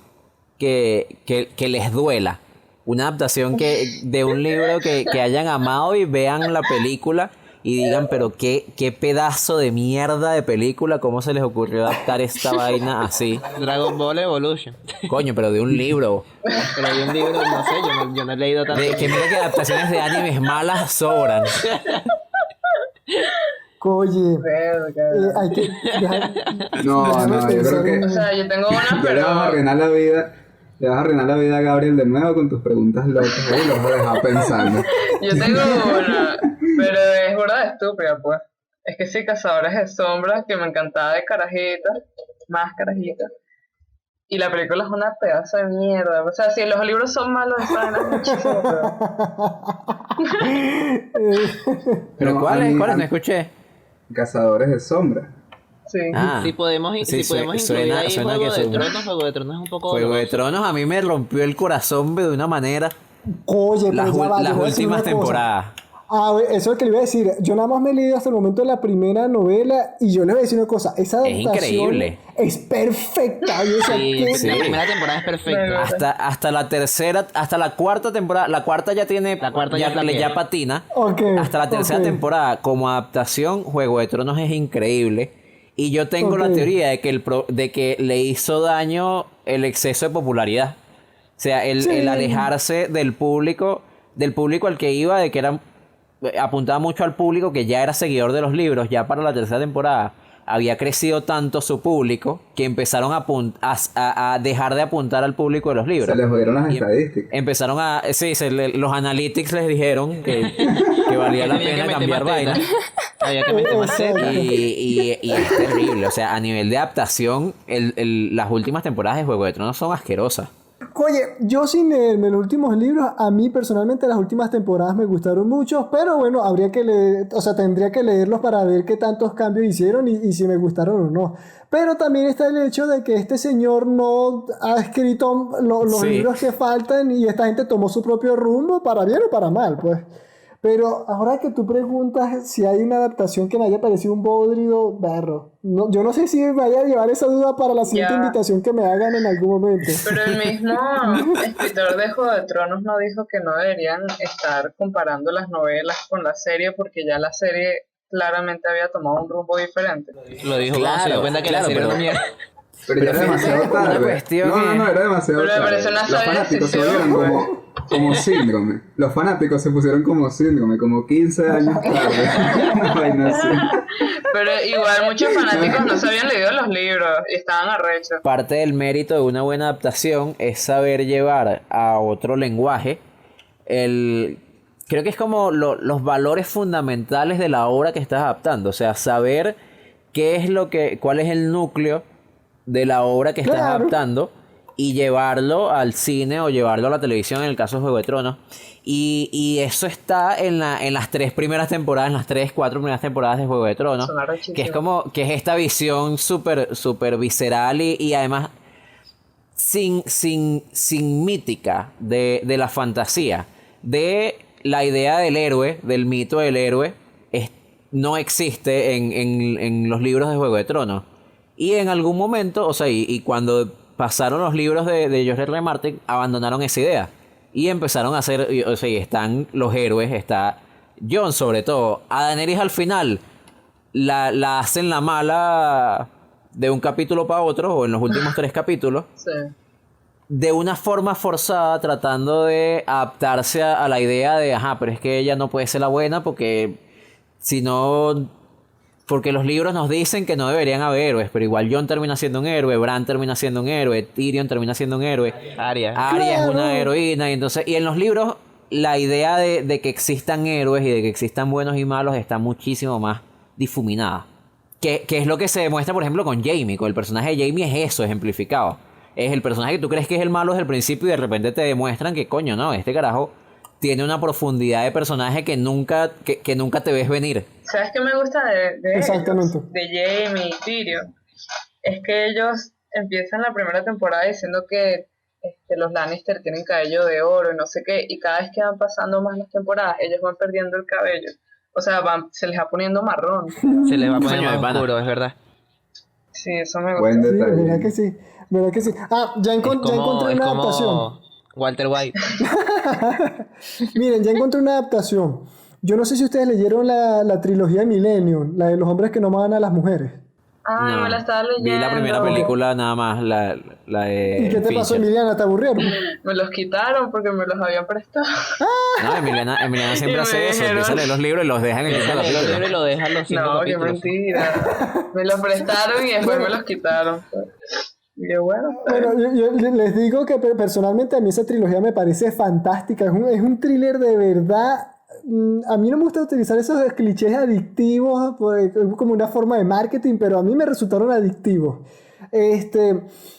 que les duela. Una adaptación de un libro que hayan amado y vean la película y digan, pero qué pedazo de mierda de película, ¿cómo se les ocurrió adaptar esta vaina así? Dragon Ball Evolution. Coño, pero de un libro. Pero hay un libro, no sé, yo no he leído tanto. Que mira que adaptaciones de animes malas sobran. Oye, hay que No, yo creo que O sea, yo tengo una, ya le pero... vas a arruinar la vida. Le vas a arruinar la vida a Gabriel de nuevo con tus preguntas locas, y lo vas a dejar pensando. Yo tengo una, pero es burda de estúpida, pues. Es que sí, Cazadores de Sombras, que me encantaba de carajita, más carajita. Y la película es una pedazo de mierda. O sea, si los libros son malos, esa vaina es muchísimo peor. ¿Pero No, cuáles? a mí- ¿Cuáles? No escuché. Cazadores de sombras. Sí. Ah, Si podemos, sí, si podemos suena- incluir ahí suena Juego que de suena. Tronos, Juego de Tronos es un poco Juego de doloroso. Tronos a mí me rompió el corazón de una manera. Oye, Las, pero ya va, las yo voy a decir últimas una cosa. temporadas. Eso es lo que le iba a decir. Yo nada más me he leído hasta el momento de la primera novela y yo le voy a decir una cosa. Esa Es adaptación increíble. es perfecta. Yo decía, Sí, ¿qué? la primera temporada es perfecta. Hasta la tercera, hasta la cuarta temporada. La cuarta ya tiene. La cuarta ya está bien. ya patina. Ok, Hasta la tercera ok. temporada, como adaptación, Juego de Tronos es increíble. Y yo tengo la Ok. teoría de que le hizo daño el exceso de popularidad. O sea, Sí. el alejarse del público al que iba, de que era apuntaba mucho al público que ya era seguidor de los libros. Ya para la tercera temporada había crecido tanto su público que empezaron a dejar de apuntar al público de los libros. Se les jodieron las Y estadísticas. empezaron a... Sí, los analytics les dijeron que valía la Tenía que pena meter cambiar más teta. vainas. Había que meter más teta. Y es terrible. O sea, a nivel de adaptación, las últimas temporadas de Juego de Tronos son asquerosas. Oye, yo sin leerme los últimos libros, a mí personalmente las últimas temporadas me gustaron mucho, pero bueno, habría que leer, o sea, tendría que leerlos para ver qué tantos cambios hicieron y si me gustaron o no. Pero también está el hecho de que este señor no ha escrito los Sí. libros que faltan y esta gente tomó su propio rumbo, para bien o para mal, pues. Pero ahora que tú preguntas si hay una adaptación que me haya parecido un bodrido, berro. No, yo no sé si me vaya a llevar esa duda para la siguiente Ya. invitación que me hagan en algún momento. Pero el mismo escritor de Juego de Tronos no dijo que no deberían estar comparando las novelas con la serie porque ya la serie claramente había tomado un rumbo diferente. Lo dijo cuando se dio Claro, cuenta que claro, la serie pero- era una mierda. Pero ya era fíjate, demasiado una tarde. cuestión No, era demasiado Pero me tarde. parece una Los sabia fanáticos se decisión, volvieron como síndrome. Los fanáticos se pusieron como síndrome, como 15 años tarde. Una vaina así. Pero igual muchos fanáticos no se habían leído los libros y estaban arrechos. Parte del mérito de una buena adaptación es saber llevar a otro lenguaje creo que es como los valores fundamentales de la obra que estás adaptando. O sea, saber cuál es el núcleo de la obra que estás Claro. adaptando y llevarlo al cine o llevarlo a la televisión en el caso de Juego de Tronos. Y eso está en las 3 primeras temporadas, en las 4 primeras temporadas de Juego de Tronos. Son arrechísimos. Que es como, que es esta visión súper visceral y además sin mítica de la fantasía. De la idea del héroe, del mito del héroe, no existe en los libros de Juego de Tronos. Y en algún momento, o sea, y cuando pasaron los libros de George R. R. Martin, abandonaron esa idea. Y empezaron a hacer, o sea, y están los héroes, está Jon sobre todo. A Daenerys al final la hacen la mala de un capítulo para otro, o en los últimos 3 capítulos, Sí. de una forma forzada, tratando de adaptarse a la idea de, pero es que ella no puede ser la buena porque si no... Porque los libros nos dicen que no deberían haber héroes, pero igual Jon termina siendo un héroe, Bran termina siendo un héroe, Tyrion termina siendo un héroe, Arya. Arya es Claro. una heroína, y en los libros la idea de que existan héroes y de que existan buenos y malos está muchísimo más difuminada. Que es lo que se demuestra, por ejemplo, con Jaime. Con el personaje de Jaime es eso, ejemplificado. Es el personaje que tú crees que es el malo desde el principio y de repente te demuestran que, coño, no, este carajo tiene una profundidad de personaje que nunca te ves venir. ¿Sabes qué me gusta de Exactamente. ellos? De Jaime y Tyrion. Es que ellos empiezan la primera temporada diciendo que los Lannister tienen cabello de oro y no sé qué, y cada vez que van pasando más las temporadas, ellos van perdiendo el cabello. O sea, se les va poniendo marrón. Se le va a poner Coño, de más pana. oscuro, es verdad. Sí, eso me gusta. Buen Sí, detalle. verdad que sí. ¿Verdad que sí? Ya encontré Es una adaptación. como Walter White. Miren, ya encontré una adaptación. Yo no sé si ustedes leyeron la trilogía de Millennium, la de los hombres que no aman a las mujeres. Ay, No, me la estaba leyendo. vi la primera película nada más, la ¿Y de qué te pasó, Fincher. Emiliana? ¿Te aburrieron? Me los quitaron porque me los habían prestado. No, Emiliana siempre Y me hace eso, dijeron- empieza a leer los libros y los deja en el tiempo de la El libro película. y lo dejan los 5 No, qué capítulos. mentira. Me los prestaron y después me los quitaron. Y yo, bueno, Bueno, yo les digo que personalmente a mí esa trilogía me parece fantástica. Es un thriller de verdad. A mí no me gusta utilizar esos clichés adictivos pues, como una forma de marketing, pero a mí me resultaron adictivos.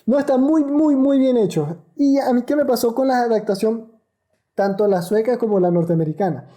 No, está muy, muy, muy bien hecho. Y a mí, ¿qué me pasó con la adaptación? Tanto la sueca como la norteamericana,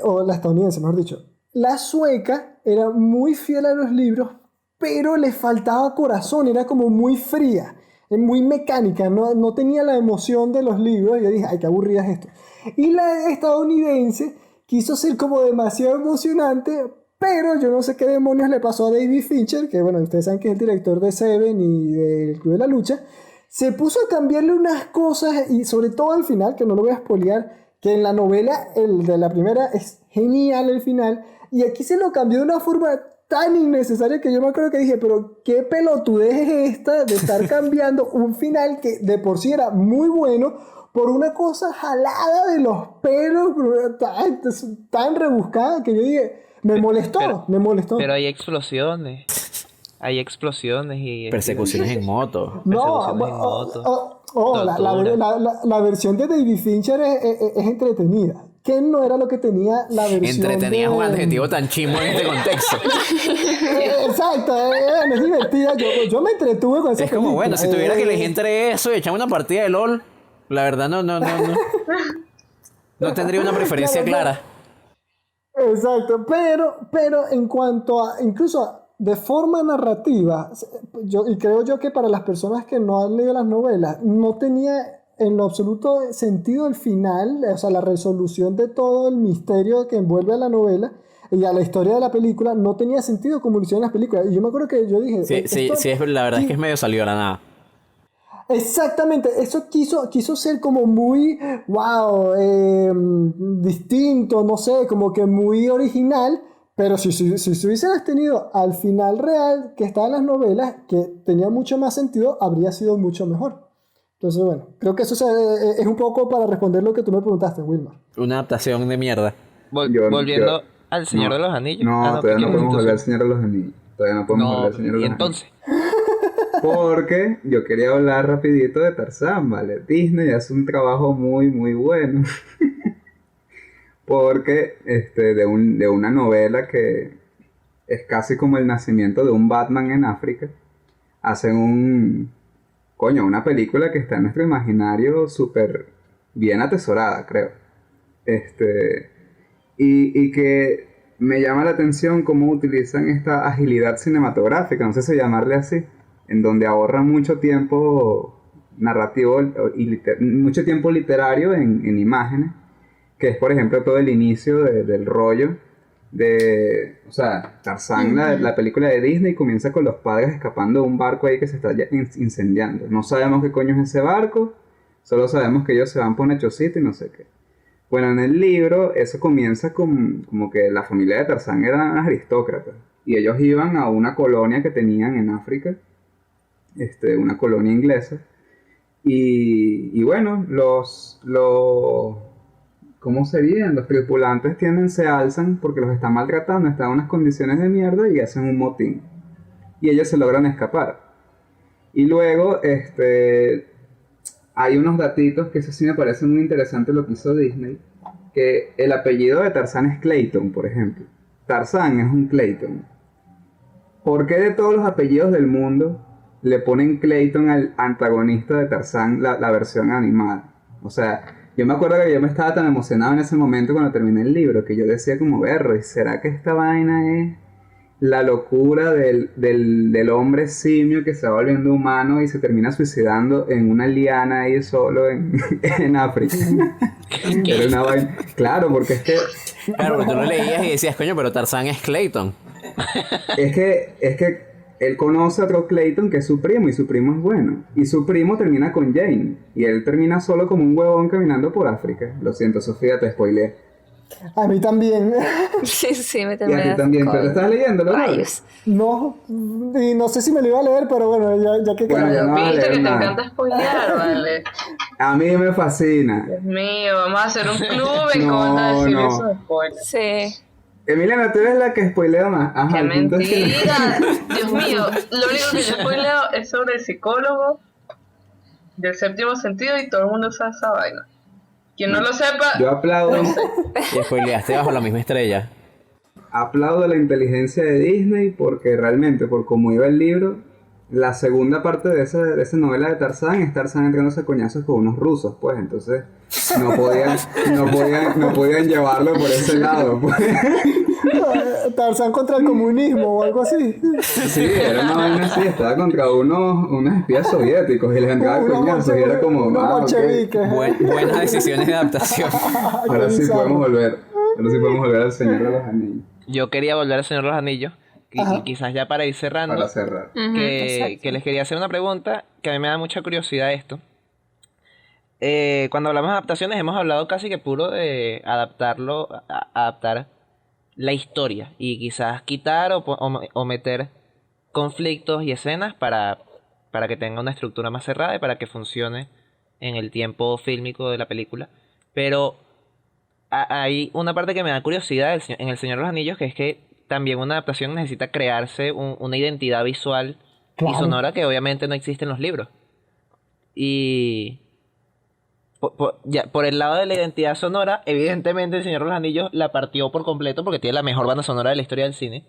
o la estadounidense, mejor dicho. La sueca era muy fiel a los libros, pero le faltaba corazón, era como muy fría, muy mecánica, no tenía la emoción de los libros. Y yo dije, ay, qué aburrida es esto. Y la estadounidense quiso ser como demasiado emocionante, pero yo no sé qué demonios le pasó a David Fincher, que bueno, ustedes saben que es el director de Seven y del Club de la Lucha. Se puso a cambiarle unas cosas, y sobre todo al final, que no lo voy a spoilear, que en la novela, el de la primera, es genial el final, y aquí se lo cambió de una forma tan innecesaria que yo me acuerdo que dije, pero qué pelotudez es esta de estar cambiando un final que de por sí era muy bueno por una cosa jalada de los pelos, tan rebuscada que yo dije, me molestó. Pero hay explosiones. Hay explosiones y... Persecuciones en moto. No, persecuciones en moto. la versión de David Fincher es entretenida. Que no era lo que tenía la versión Entretenida es un de... adjetivo tan chimbo en este contexto. Exacto, es divertida. Yo me entretuve con esa Es como, bueno, si película. tuviera que elegir entre eso y echar una partida de LOL, la verdad no. No tendría una preferencia clara. Exacto, pero en cuanto a, incluso de forma narrativa, y creo yo que para las personas que no han leído las novelas, no tenía en lo absoluto sentido el final, o sea, la resolución de todo el misterio que envuelve a la novela y a la historia de la película, no tenía sentido como lo hicieron en las películas. Y yo me acuerdo que yo dije... Sí, la verdad es que es medio salió a la nada. Exactamente, eso quiso ser como muy, wow, distinto, no sé, como que muy original, pero si se hubiesen tenido al final real que estaba en las novelas, que tenía mucho más sentido, habría sido mucho mejor. Entonces, bueno, creo que eso es un poco para responder lo que tú me preguntaste, Wilmar. Una adaptación de mierda. Volviendo al Señor de los Anillos. No, todavía no podemos hablar del Señor de los Anillos. Todavía no podemos hablar del Señor de y los entonces... Anillos. Porque yo quería hablar rapidito de Tarzán, ¿vale? Disney hace un trabajo muy, muy bueno. Porque de una novela que es casi como el nacimiento de un Batman en África, hacen una película que está en nuestro imaginario súper bien atesorada, creo. Y que me llama la atención cómo utilizan esta agilidad cinematográfica, no sé si llamarle así, en donde ahorran mucho tiempo narrativo y mucho tiempo literario en imágenes, que es por ejemplo todo el inicio del rollo de, o sea, Tarzán, la película de Disney comienza con los padres escapando de un barco ahí que se está ya incendiando. No sabemos qué coño es ese barco, solo sabemos que ellos se van por una chocita y no sé qué. Bueno, en el libro eso comienza como que la familia de Tarzán eran aristócratas y ellos iban a una colonia que tenían en África, una colonia inglesa, y bueno, ¿cómo serían? Los tripulantes se alzan porque los están maltratando, están en unas condiciones de mierda y hacen un motín. Y ellos se logran escapar. Y luego, hay unos datitos que eso sí me parece muy interesante lo que hizo Disney, que el apellido de Tarzán es Clayton, por ejemplo. Tarzán es un Clayton. ¿Por qué de todos los apellidos del mundo le ponen Clayton al antagonista de Tarzán, la versión animada? O sea, yo me acuerdo que yo me estaba tan emocionado en ese momento cuando terminé el libro, que yo decía como, ¿y será que esta vaina es la locura del hombre simio que se va volviendo humano y se termina suicidando en una liana ahí solo en África? Era una vaina. Claro, porque es que... Claro, porque tú lo leías y decías, coño, pero Tarzán es Clayton. Es que él conoce a otro Clayton que es su primo, y su primo es bueno. Y su primo termina con Jane, y él termina solo como un huevón caminando por África. Lo siento, Sofía, te spoileé. A mí también. Sí, me Y a terminé ti también, pero estás leyéndolo, ¿no? Rayos. No, y no sé si me lo iba a leer, pero bueno, ya que Bueno, ya no vas a Viste leer que te nada. encanta spoilear, vale. A mí me fascina. Dios mío, vamos a hacer un club en cómo van a No, decir no. eso de spoiler. Sí. Emiliana, tú eres la que spoilea más. Ajá, ¡Qué el punto es que mentira! Dios mío, lo único que yo spoileo es sobre el psicólogo del séptimo sentido y todo el mundo sabe esa vaina. Quien no lo sepa, yo aplaudo, Y spoileaste bajo la misma estrella. aplaudo la inteligencia de Disney porque realmente, por cómo iba el libro, la segunda parte de esa novela de Tarzán es Tarzán entrándose a coñazos con unos rusos, pues, entonces no podían llevarlo por ese lado, pues. Tarzán contra el comunismo o algo así. Sí, era una vaina así, estaba contra unos espías soviéticos y les entraba Unos coñazos y era como, unos ok, bolcheviques. Buenas decisiones de adaptación. ahora sí bizarro. podemos volver al Señor de los Anillos, Yo quería volver al Señor de los Anillos. Y Ajá. quizás ya para ir cerrando, para cerrar. Ujú, exacto. que les quería hacer una pregunta que a mí me da mucha curiosidad esto. Cuando hablamos de adaptaciones hemos hablado casi que puro de adaptar la historia y quizás quitar o meter conflictos y escenas para que tenga una estructura más cerrada y para que funcione en el tiempo fílmico de la película. Pero hay una parte que me da curiosidad en El Señor de los Anillos, que es que también una adaptación necesita crearse una identidad visual y Claro. sonora que obviamente no existe en los libros. Y por el lado de la identidad sonora, evidentemente El Señor de los Anillos la partió por completo porque tiene la mejor banda sonora de la historia del cine.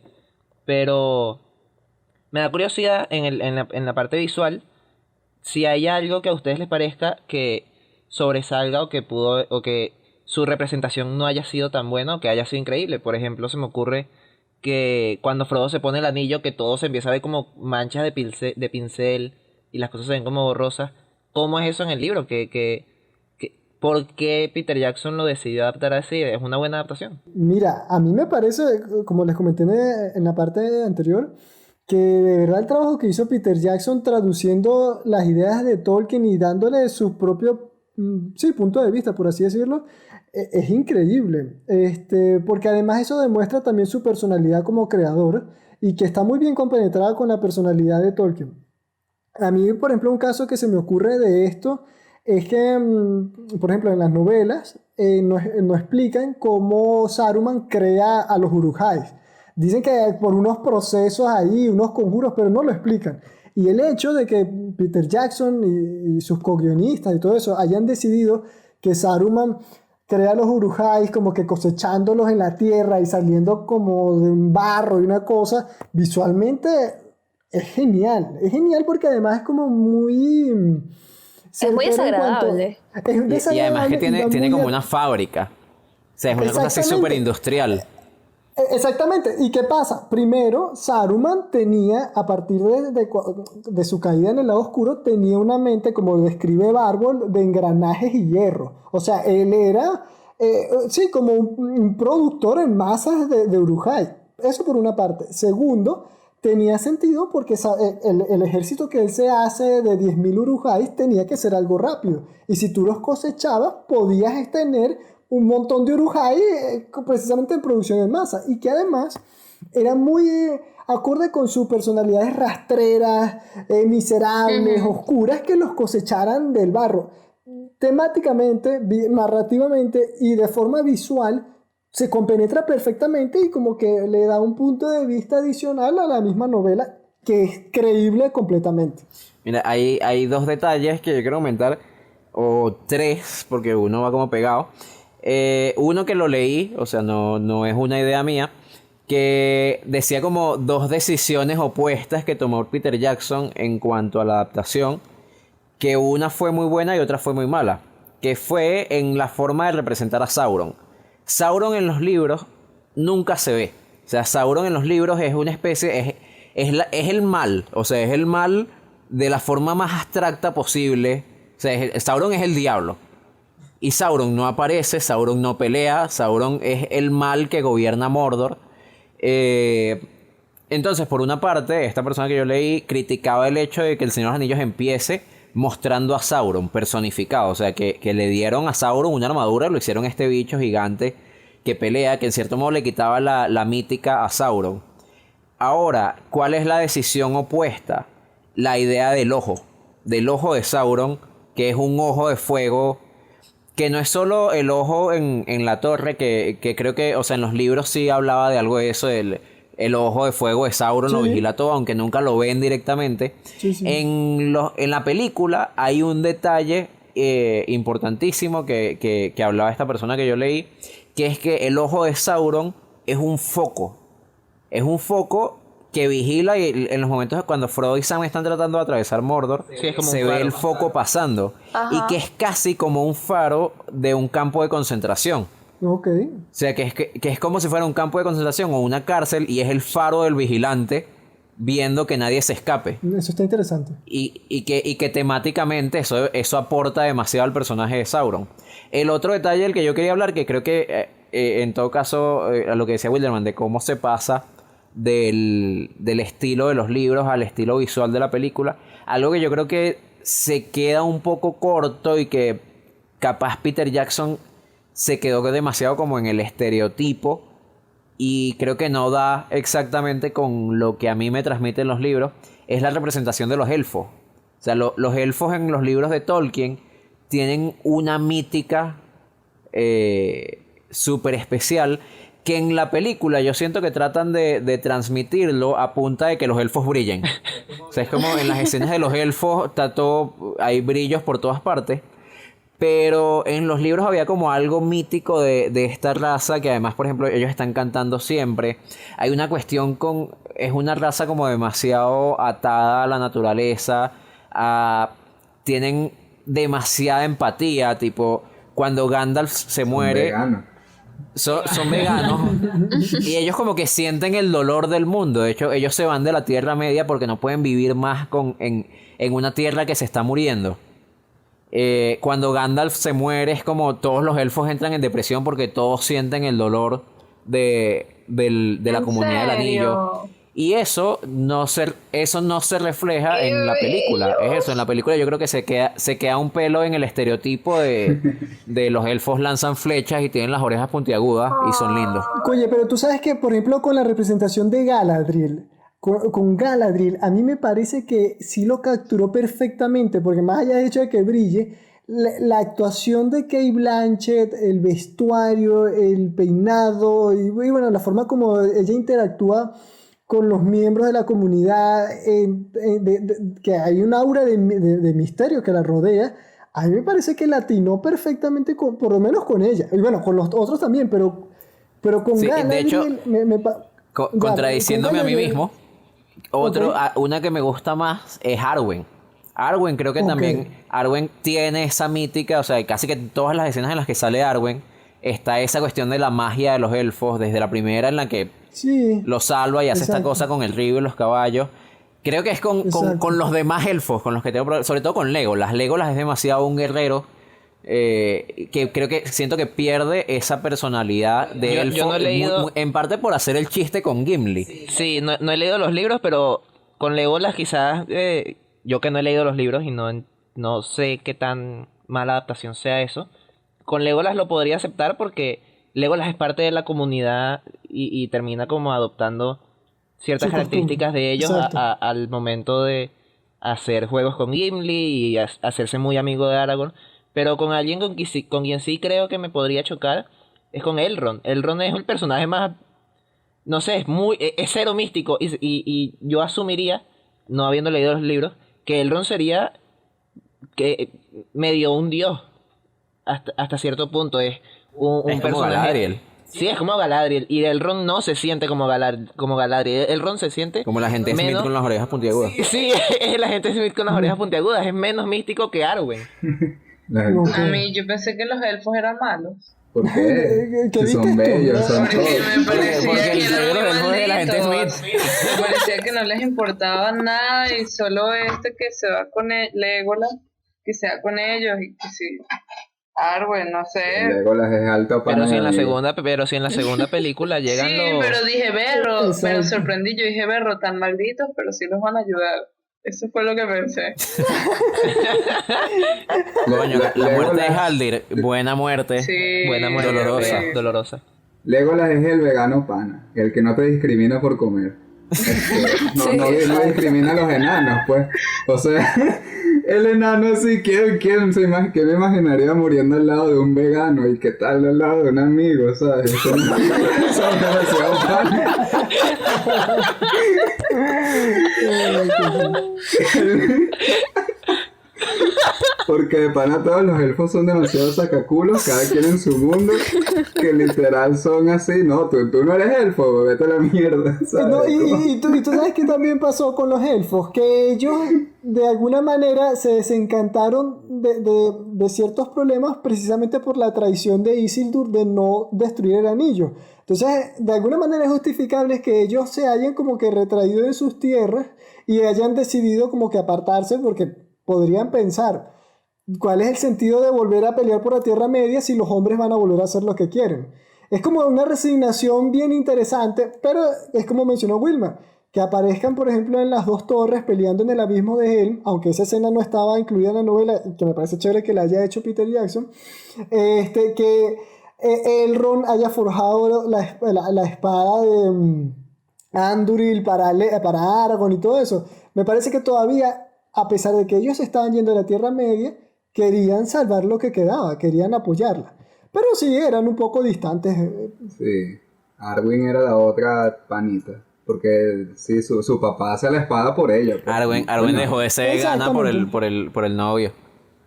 Pero me da curiosidad en la parte visual si hay algo que a ustedes les parezca que sobresalga o que su representación no haya sido tan buena o que haya sido increíble. Por ejemplo, se me ocurre que cuando Frodo se pone el anillo, que todo se empieza a ver como manchas de pincel y las cosas se ven como borrosas. ¿Cómo es eso en el libro? ¿Por qué Peter Jackson lo decidió adaptar así? ¿Es una buena adaptación? Mira, a mí me parece, como les comenté en la parte anterior, que de verdad el trabajo que hizo Peter Jackson traduciendo las ideas de Tolkien y dándole su propio sí, punto de vista, por así decirlo, es increíble. Porque además eso demuestra también su personalidad como creador y que está muy bien compenetrada con la personalidad de Tolkien. A mí, por ejemplo, un caso que se me ocurre de esto es que, por ejemplo, en las novelas no explican cómo Saruman crea a los Uruk-hais. Dicen que por unos procesos ahí, unos conjuros, pero no lo explican. Y el hecho de que Peter Jackson y sus co-guionistas y todo eso hayan decidido que Saruman crea a los Uruk-hais como que cosechándolos en la tierra y saliendo como de un barro y una cosa, visualmente es genial. Es genial porque además es como muy... Es muy desagradable. Y además que tiene como muy... una fábrica. O sea, es una cosa así súper industrial. Exactamente. ¿Y qué pasa? Primero, Saruman tenía, a partir de su caída en el lado oscuro, tenía una mente, como describe Bárbol, de engranajes y hierro. O sea, él era, sí, como un productor en masas de Uruk-hai. Eso por una parte. Segundo, tenía sentido porque el ejército que él se hace de 10.000 Uruk-hais tenía que ser algo rápido. Y si tú los cosechabas, podías tener un montón de Uruk-hai precisamente en producción en masa. Y que además era muy acorde con sus personalidades rastreras, miserables, oscuras, que los cosecharan del barro. Temáticamente, narrativamente y de forma visual, se compenetra perfectamente y como que le da un punto de vista adicional a la misma novela que es creíble completamente. Mira, hay dos detalles que yo quiero comentar, o tres, porque uno va como pegado. Uno que lo leí, o sea, no es una idea mía, que decía como dos decisiones opuestas que tomó Peter Jackson en cuanto a la adaptación, que una fue muy buena y otra fue muy mala, que fue en la forma de representar a Sauron. Sauron en los libros nunca se ve. O sea, Sauron en los libros es una especie, es el mal. O sea, es el mal de la forma más abstracta posible. O sea, Sauron es el diablo. Y Sauron no aparece, Sauron no pelea, Sauron es el mal que gobierna Mordor. Entonces, por una parte, esta persona que yo leí criticaba el hecho de que El Señor de los Anillos empiece mostrando a Sauron personificado. O sea, que le dieron a Sauron una armadura, lo hicieron este bicho gigante que pelea, que en cierto modo le quitaba la mítica a Sauron. Ahora, ¿cuál es la decisión opuesta? La idea del ojo de Sauron, que es un ojo de fuego, que no es solo el ojo en la torre, que creo que, o sea, en los libros sí hablaba de algo de eso, el ojo de fuego de Sauron lo vigila todo, aunque nunca lo ven directamente. Sí, sí. En la película hay un detalle importantísimo que hablaba esta persona que yo leí, que es que el ojo de Sauron es un foco. Es un foco que vigila y en los momentos cuando Frodo y Sam están tratando de atravesar Mordor, Sí, es como se un ve faro. el foco pasando. Ajá. Y que es casi como un faro de un campo de concentración. Ok. O sea, que es como si fuera un campo de concentración o una cárcel y es el faro del vigilante viendo que nadie se escape. Eso está interesante. Y que temáticamente eso aporta demasiado al personaje de Sauron. El otro detalle del que yo quería hablar, que creo que en todo caso, a lo que decía Wilderman, de cómo se pasa del estilo de los libros al estilo visual de la película, algo que yo creo que se queda un poco corto y que capaz Peter Jackson se quedó demasiado como en el estereotipo y creo que no da exactamente con lo que a mí me transmiten los libros, es la representación de los elfos. O sea, los elfos en los libros de Tolkien tienen una mítica súper especial que en la película yo siento que tratan de transmitirlo a punta de que los elfos brillen. O sea, es como en las escenas de los elfos está todo, hay brillos por todas partes. Pero en los libros había como algo mítico de esta raza que además, por ejemplo, ellos están cantando siempre. Hay una cuestión es una raza como demasiado atada a la naturaleza, tienen demasiada empatía, tipo, cuando Gandalf se muere, Vegano. son veganos y ellos como que sienten el dolor del mundo. De hecho, ellos se van de la Tierra Media porque no pueden vivir más en una tierra que se está muriendo. Cuando Gandalf se muere es como todos los elfos entran en depresión porque todos sienten el dolor de la ¿En comunidad del anillo. serio? Y eso no se refleja en la película. Es eso, en la película yo creo que se queda un pelo en el estereotipo de los elfos lanzan flechas y tienen las orejas puntiagudas y son lindos. Oye, pero tú sabes que, por ejemplo, con la representación de Galadriel, con Galadriel, a mí me parece que sí lo capturó perfectamente, porque más allá del hecho de que brille, la actuación de Cate Blanchett, el vestuario, el peinado y bueno, la forma como ella interactúa con los miembros de la comunidad, que hay un aura de misterio que la rodea. A mí me parece que latinó perfectamente, por lo menos con ella. Y bueno, con los otros también, pero con Sí, de Galadriel... hecho, contradiciéndome a mí mismo, una que me gusta más es Arwen. Arwen creo que también, Arwen tiene esa mítica, o sea, casi que todas las escenas en las que sale Arwen, está esa cuestión de la magia de los elfos, desde la primera en la que Sí, lo salva y hace esta exacto. cosa con el río y los caballos. Creo que es Exacto. con los demás elfos, con los que tengo problemas, sobre todo con Legolas. Legolas es demasiado un guerrero que creo que siento que pierde esa personalidad de Yo elfo, no he leído- en parte por hacer el chiste con Gimli. Sí, no he leído los libros, pero con Legolas quizás, yo que no he leído los libros y no sé qué tan mala adaptación sea eso, con Legolas lo podría aceptar porque Legolas es parte de la comunidad y termina como adoptando ciertas Su características costumbre, de ellos exacto. al momento de hacer juegos con Gimli y hacerse muy amigo de Aragorn. Pero con alguien con quien sí creo que me podría chocar es con Elrond. Elrond es el personaje más, no sé, es cero místico y yo asumiría, no habiendo leído los libros, que Elrond sería que medio un dios hasta cierto punto. Es un Es como personaje. Galadriel. Sí, es como Galadriel. Y Elrond no se siente como Galadriel. Elrond se siente Como la gente Smith menos- con las orejas puntiagudas. Sí, es la gente Smith con las orejas puntiagudas. Es menos místico que Arwen. La gente- Ok. A mí yo pensé que los elfos eran malos. ¿Por qué? ¿Qué Si son viste tú? bellos, son Porque todos. me parecía porque el que eran cerebro muy del juego de la gente malditos. Me parecía que no les importaba nada y solo que se va con Legolas, que se va con ellos y que sí. Arwen, no sé. Legolas es alto para Pero si en la segunda película llegan Sí, los... pero dije, berro, me Exacto. sorprendí. Yo dije, berro, tan malditos, pero sí los van a ayudar. Eso fue lo que pensé. Coño, la muerte de Legolas- Haldir, buena muerte. Sí, Buena muerte, Dolorosa. dolorosa. Legolas es el vegano pana, el que no te discrimina por comer. No discrimina a los enanos, pues. O sea, el enano sí, ¿quién me imaginaría muriendo al lado de un vegano? ¿Y qué tal al lado de un amigo? ¿Sabes? Eso no es demasiado pana. Porque de pana todos los elfos son demasiado sacaculos, cada quien en su mundo, que literal son así, no, tú no eres elfo, vete a la mierda, ¿sabes? No, y tú sabes que también pasó con los elfos, que ellos de alguna manera se desencantaron de ciertos problemas precisamente por la traición de Isildur de no destruir el anillo. Entonces, de alguna manera es justificable que ellos se hayan como que retraído en sus tierras y hayan decidido como que apartarse porque podrían pensar, ¿cuál es el sentido de volver a pelear por la Tierra Media si los hombres van a volver a hacer lo que quieren? Es como una resignación bien interesante, pero es como mencionó Wilma, que aparezcan, por ejemplo, en las dos torres peleando en el abismo de Helm, aunque esa escena no estaba incluida en la novela, que me parece chévere que la haya hecho Peter Jackson, que Elrond haya forjado la espada de Andúril para Aragorn y todo eso. Me parece que todavía, a pesar de que ellos estaban yendo a la Tierra Media, querían salvar lo que quedaba, querían apoyarla. Pero sí, eran un poco distantes. Sí, Arwen era la otra panita. Porque sí, su papá hace la espada por ella. Pues. Arwen dejó de ser vegana por el novio.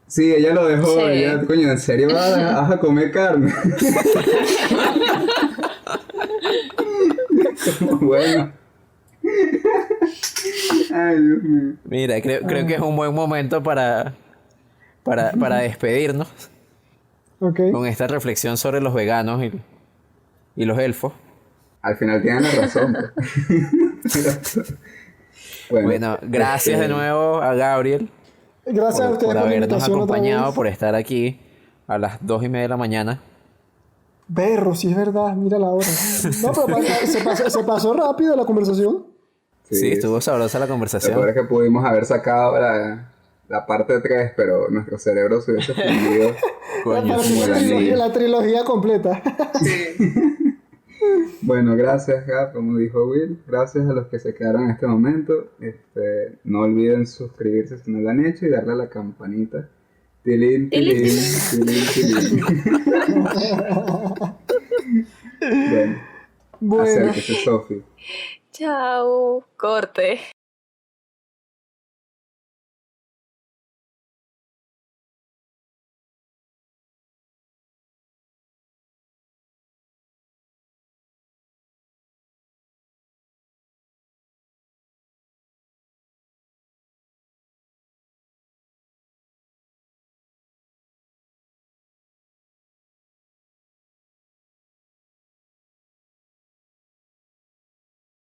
Sí, ella lo dejó. Sí. Ella, coño, ¿en serio vas a comer carne? Bueno. Ay, Dios mío. Mira, creo que es un buen momento para despedirnos Okay. con esta reflexión sobre los veganos y los elfos. Al final tienen la razón. Pues. Bueno, gracias de nuevo a Gabriel Gracias a ustedes por por la habernos invitación otra acompañado, vez. por estar aquí a las 2:30 de la mañana. Berro, sí es verdad, mira la hora. No, pero se pasó rápido la conversación. Sí, estuvo sabrosa la Lo conversación. peor es que pudimos haber sacado la parte 3, pero nuestro cerebro se hubiese fundido. Coño, Para sí. como la niña. la trilogía completa. Bueno, gracias, Gab, como dijo Will. Gracias a los que se quedaron en este momento. No olviden suscribirse si no lo han hecho y darle a la campanita. Tilín, tilín, tilín, tilín. Bueno, Bueno. acérquese, Sofi. Chao, corte.